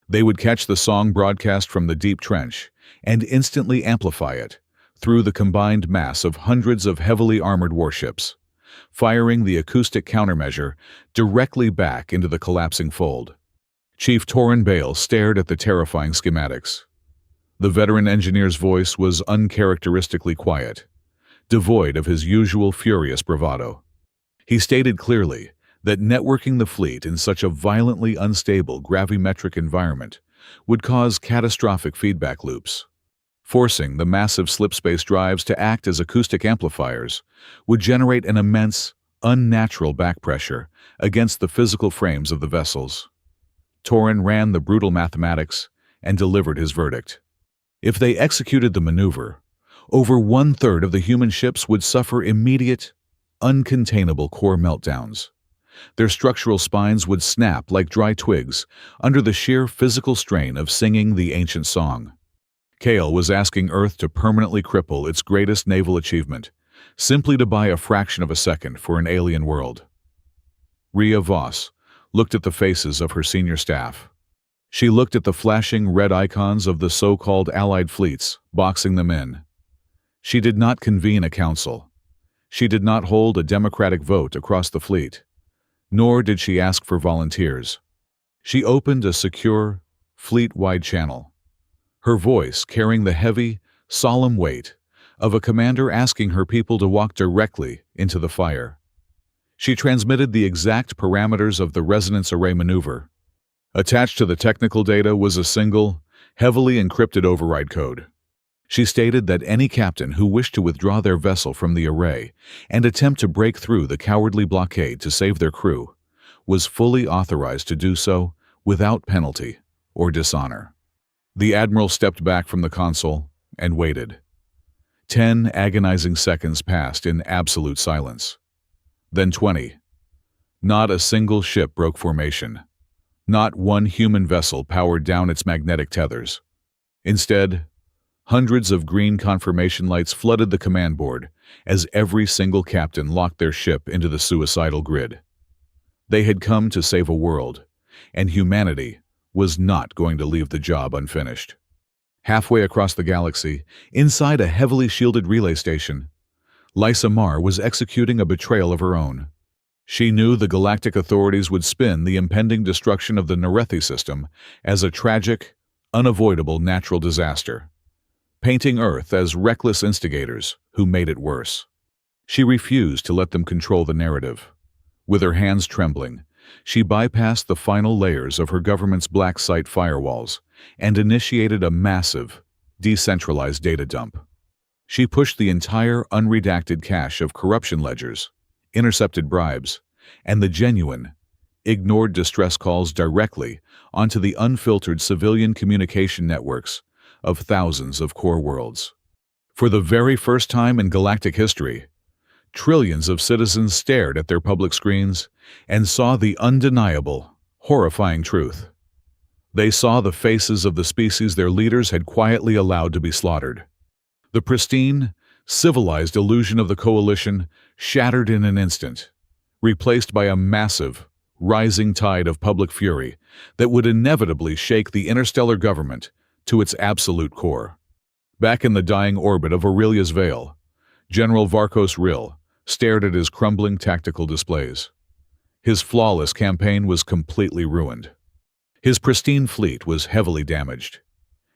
They would catch the song broadcast from the deep trench and instantly amplify it through the combined mass of hundreds of heavily armored warships, firing the acoustic countermeasure directly back into the collapsing fold. Chief Torin Bale stared at the terrifying schematics. The veteran engineer's voice was uncharacteristically quiet, devoid of his usual furious bravado. He stated clearly that networking the fleet in such a violently unstable gravimetric environment would cause catastrophic feedback loops. Forcing the massive slipspace drives to act as acoustic amplifiers would generate an immense, unnatural backpressure against the physical frames of the vessels. Torin ran the brutal mathematics and delivered his verdict. If they executed the maneuver, over 1/3 of the human ships would suffer immediate, uncontainable core meltdowns. Their structural spines would snap like dry twigs under the sheer physical strain of singing the ancient song. Cale was asking Earth to permanently cripple its greatest naval achievement, simply to buy a fraction of a second for an alien world. Rhea Voss looked at the faces of her senior staff. She looked at the flashing red icons of the so-called Allied fleets, boxing them in. She did not convene a council. She did not hold a democratic vote across the fleet, nor did she ask for volunteers. She opened a secure, fleet-wide channel, her voice carrying the heavy, solemn weight of a commander asking her people to walk directly into the fire. She transmitted the exact parameters of the resonance array maneuver. Attached to the technical data was a single, heavily encrypted override code. She stated that any captain who wished to withdraw their vessel from the array and attempt to break through the cowardly blockade to save their crew was fully authorized to do so without penalty or dishonor. The admiral stepped back from the console and waited. 10 agonizing seconds passed in absolute silence. Then 20. Not a single ship broke formation. Not one human vessel powered down its magnetic tethers. Instead, hundreds of green confirmation lights flooded the command board as every single captain locked their ship into the suicidal grid. They had come to save a world, and humanity was not going to leave the job unfinished. Halfway across the galaxy, inside a heavily shielded relay station, Lysa Mar was executing a betrayal of her own. She knew the galactic authorities would spin the impending destruction of the Narethi system as a tragic, unavoidable natural disaster, painting Earth as reckless instigators who made it worse. She refused to let them control the narrative. With her hands trembling, she bypassed the final layers of her government's black site firewalls and initiated a massive, decentralized data dump. She pushed the entire unredacted cache of corruption ledgers, intercepted bribes, and the genuine, ignored distress calls directly onto the unfiltered civilian communication networks of thousands of core worlds. For the very first time in galactic history, trillions of citizens stared at their public screens and saw the undeniable, horrifying truth. They saw the faces of the species their leaders had quietly allowed to be slaughtered. The pristine, civilized illusion of the coalition shattered in an instant, replaced by a massive, rising tide of public fury that would inevitably shake the interstellar government to its absolute core. Back in the dying orbit of Aurelia's Veil, General Varkos Rill stared at his crumbling tactical displays. His flawless campaign was completely ruined. His pristine fleet was heavily damaged.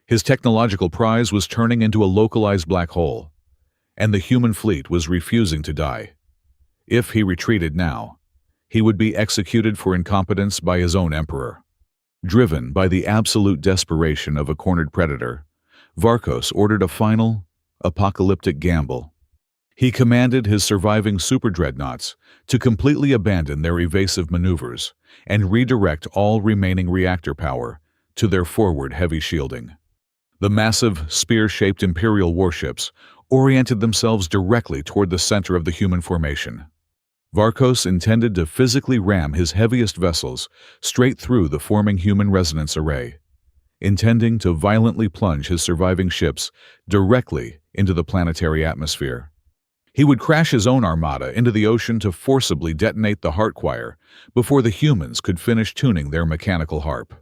His technological prize was turning into a localized black hole, and the human fleet was refusing to die. If he retreated now, he would be executed for incompetence by his own emperor. Driven by the absolute desperation of a cornered predator, Varkos ordered a final, apocalyptic gamble. He commanded his surviving super-dreadnoughts to completely abandon their evasive maneuvers and redirect all remaining reactor power to their forward heavy shielding. The massive, spear-shaped Imperial warships oriented themselves directly toward the center of the human formation. Varkos intended to physically ram his heaviest vessels straight through the forming human resonance array, intending to violently plunge his surviving ships directly into the planetary atmosphere. He would crash his own armada into the ocean to forcibly detonate the heart choir before the humans could finish tuning their mechanical harp.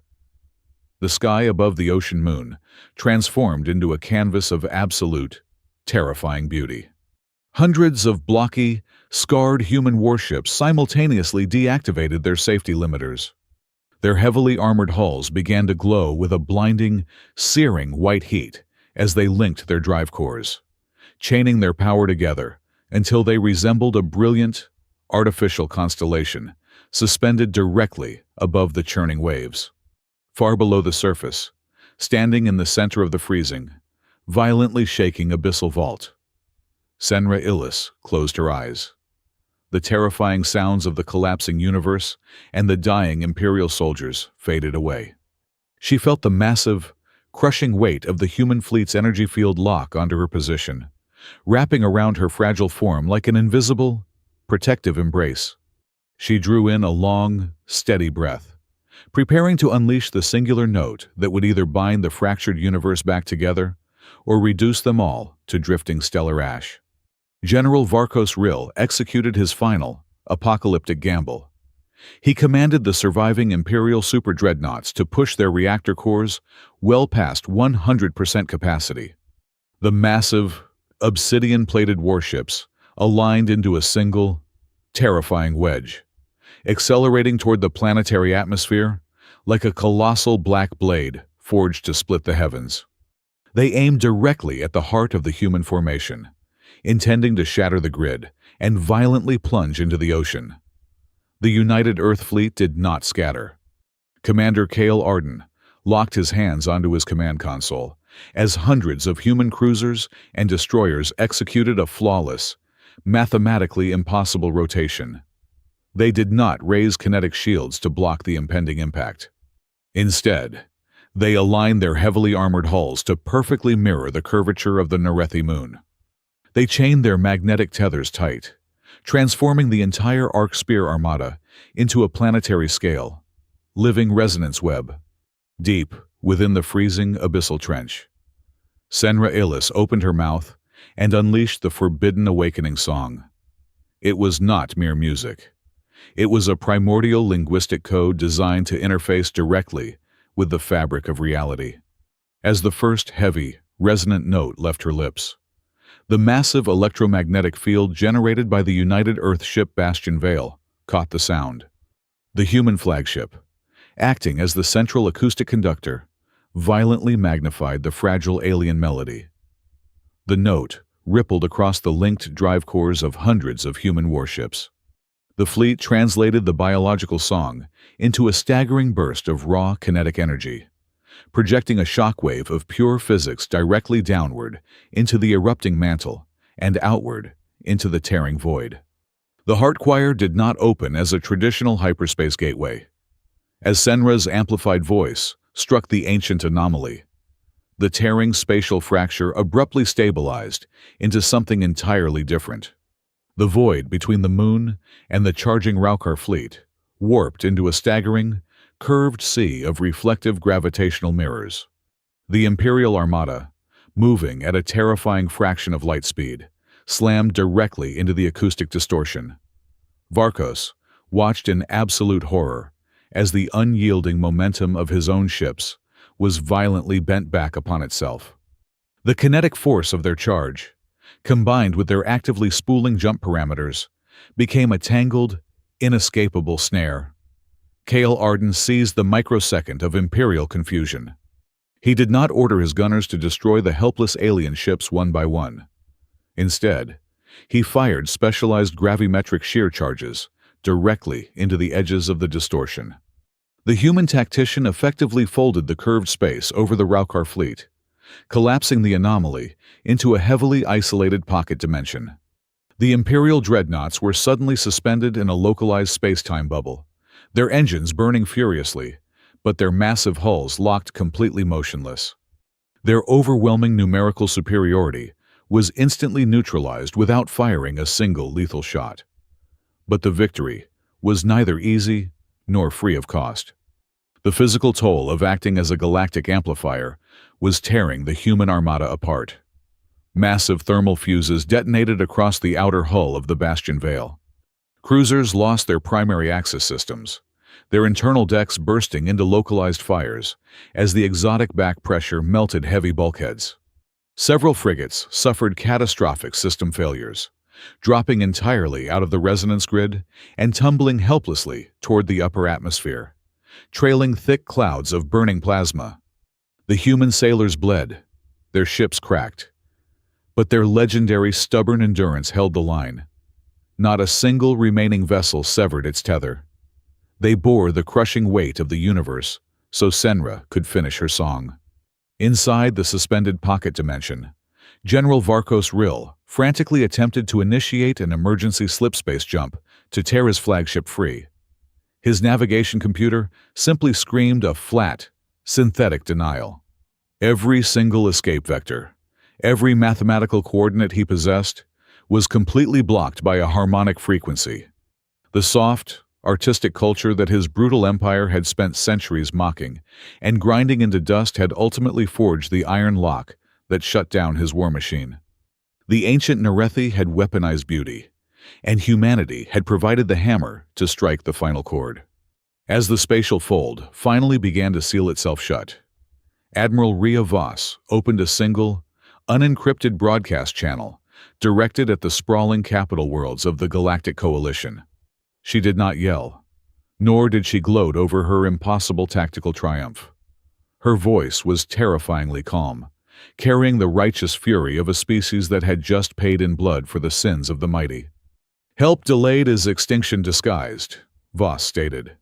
The sky above the ocean moon transformed into a canvas of absolute, terrifying beauty. Hundreds of blocky, scarred human warships simultaneously deactivated their safety limiters. Their heavily armored hulls began to glow with a blinding, searing white heat as they linked their drive cores, chaining their power together until they resembled a brilliant, artificial constellation suspended directly above the churning waves. Far below the surface, standing in the center of the freezing, violently shaking abyssal vault, Senra Illis closed her eyes. The terrifying sounds of the collapsing universe and the dying Imperial soldiers faded away. She felt the massive, crushing weight of the human fleet's energy field lock onto her position, wrapping around her fragile form like an invisible, protective embrace. She drew in a long, steady breath, preparing to unleash the singular note that would either bind the fractured universe back together or reduce them all to drifting stellar ash. General Varkos Rill executed his final, apocalyptic gamble. He commanded the surviving Imperial super-dreadnoughts to push their reactor cores well past 100% capacity. The massive, obsidian-plated warships aligned into a single, terrifying wedge, accelerating toward the planetary atmosphere like a colossal black blade forged to split the heavens. They aimed directly at the heart of the human formation, intending to shatter the grid and violently plunge into the ocean. The United Earth Fleet did not scatter. Commander Cale Arden, locked his hands onto his command console as hundreds of human cruisers and destroyers executed a flawless, mathematically impossible rotation. They did not raise kinetic shields to block the impending impact. Instead, they aligned their heavily armored hulls to perfectly mirror the curvature of the Narethi moon. They chained their magnetic tethers tight, transforming the entire Arc Spear armada into a planetary scale, living resonance web, deep within the freezing abyssal trench. Senra Illis opened her mouth and unleashed the forbidden awakening song. It was not mere music. It was a primordial linguistic code designed to interface directly with the fabric of reality. As the first heavy, resonant note left her lips, the massive electromagnetic field generated by the United Earth ship Bastion Veil caught the sound. The human flagship, acting as the central acoustic conductor, violently magnified the fragile alien melody. The note rippled across the linked drive cores of hundreds of human warships. The fleet translated the biological song into a staggering burst of raw kinetic energy, projecting a shockwave of pure physics directly downward into the erupting mantle and outward into the tearing void. The heart choir did not open as a traditional hyperspace gateway. As Senra's amplified voice struck the ancient anomaly, the tearing spatial fracture abruptly stabilized into something entirely different. The void between the moon and the charging Raukhar fleet warped into a staggering, curved sea of reflective gravitational mirrors. The Imperial Armada, moving at a terrifying fraction of light speed, slammed directly into the acoustic distortion. Varkos watched in absolute horror as the unyielding momentum of his own ships was violently bent back upon itself. The kinetic force of their charge, combined with their actively spooling jump parameters, became a tangled, inescapable snare. Kale Arden seized the microsecond of Imperial confusion. He did not order his gunners to destroy the helpless alien ships one by one. Instead, he fired specialized gravimetric shear charges directly into the edges of the distortion. The human tactician effectively folded the curved space over the Raukhar fleet, collapsing the anomaly into a heavily isolated pocket dimension. The Imperial dreadnoughts were suddenly suspended in a localized space-time bubble, their engines burning furiously, but their massive hulls locked completely motionless. Their overwhelming numerical superiority was instantly neutralized without firing a single lethal shot. But the victory was neither easy nor free of cost. The physical toll of acting as a galactic amplifier was tearing the human armada apart. Massive thermal fuses detonated across the outer hull of the Bastion Veil. Cruisers lost their primary axis systems, their internal decks bursting into localized fires as the exotic back pressure melted heavy bulkheads. Several frigates suffered catastrophic system failures, dropping entirely out of the resonance grid and tumbling helplessly toward the upper atmosphere, trailing thick clouds of burning plasma. The human sailors bled, their ships cracked, but their legendary stubborn endurance held the line. Not a single remaining vessel severed its tether. They bore the crushing weight of the universe so Senra could finish her song. Inside the suspended pocket dimension, General Varkos Rill frantically attempted to initiate an emergency slipspace jump to tear his flagship free. His navigation computer simply screamed a flat, synthetic denial. Every single escape vector, every mathematical coordinate he possessed, was completely blocked by a harmonic frequency. The soft, artistic culture that his brutal empire had spent centuries mocking and grinding into dust had ultimately forged the iron lock that shut down his war machine. The ancient Narethi had weaponized beauty, and humanity had provided the hammer to strike the final chord. As the spatial fold finally began to seal itself shut, Admiral Rhea Voss opened a single, unencrypted broadcast channel directed at the sprawling capital worlds of the Galactic Coalition. She did not yell, nor did she gloat over her impossible tactical triumph. Her voice was terrifyingly calm, carrying the righteous fury of a species that had just paid in blood for the sins of the mighty. "Help delayed is extinction disguised," Voss stated.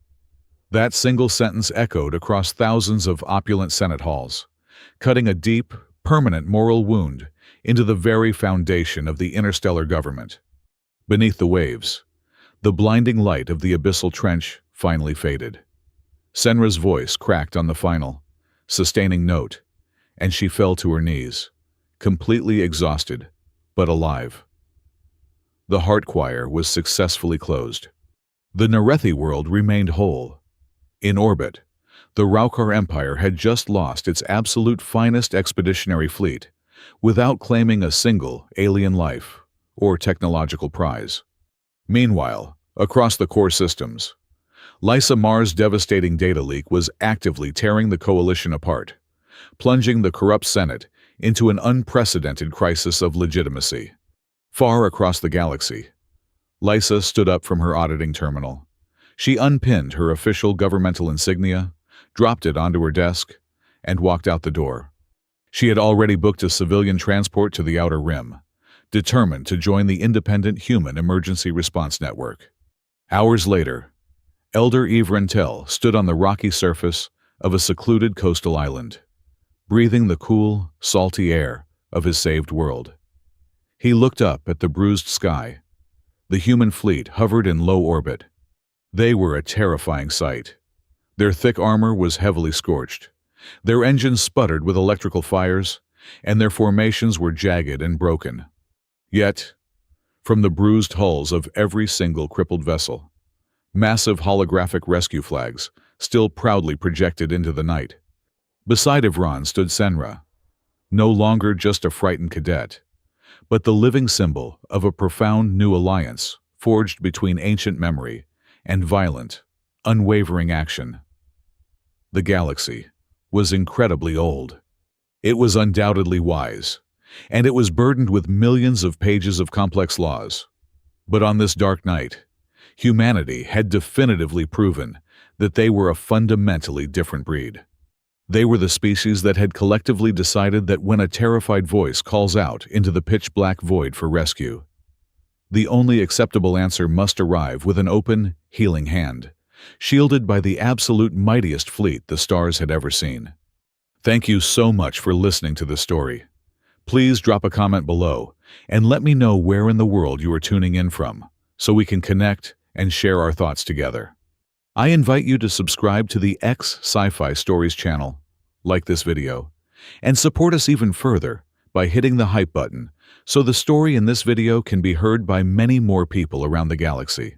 That single sentence echoed across thousands of opulent Senate halls, cutting a deep, permanent moral wound into the very foundation of the interstellar government. Beneath the waves, the blinding light of the abyssal trench finally faded. Senra's voice cracked on the final, sustaining note, and she fell to her knees, completely exhausted, but alive. The heart choir was successfully closed. The Narethi world remained whole. In orbit, the Raukhar Empire had just lost its absolute finest expeditionary fleet without claiming a single alien life or technological prize. Meanwhile, across the core systems, Lysa Mar's devastating data leak was actively tearing the coalition apart, plunging the corrupt Senate into an unprecedented crisis of legitimacy. Far across the galaxy, Lysa stood up from her auditing terminal. She unpinned her official governmental insignia, dropped it onto her desk, and walked out the door. She had already booked a civilian transport to the Outer Rim, determined to join the independent human emergency response network. Hours later, Elder Ivran stood on the rocky surface of a secluded coastal island, breathing the cool, salty air of his saved world. He looked up at the bruised sky. The human fleet hovered in low orbit. They were a terrifying sight. Their thick armor was heavily scorched. Their engines sputtered with electrical fires, and their formations were jagged and broken. Yet, from the bruised hulls of every single crippled vessel, massive holographic rescue flags still proudly projected into the night. Beside Ivran stood Senra, no longer just a frightened cadet, but the living symbol of a profound new alliance forged between ancient memory and violent, unwavering action. The galaxy was incredibly old. It was undoubtedly wise, and it was burdened with millions of pages of complex laws. But on this dark night, humanity had definitively proven that they were a fundamentally different breed. They were the species that had collectively decided that when a terrified voice calls out into the pitch-black void for rescue, the only acceptable answer must arrive with an open, healing hand, shielded by the absolute mightiest fleet the stars had ever seen. Thank you so much for listening to this story. Please drop a comment below and let me know where in the world you are tuning in from, so we can connect and share our thoughts together. I invite you to subscribe to the Sci-fi Stories channel, like this video, and support us even further by hitting the hype button so the story in this video can be heard by many more people around the galaxy.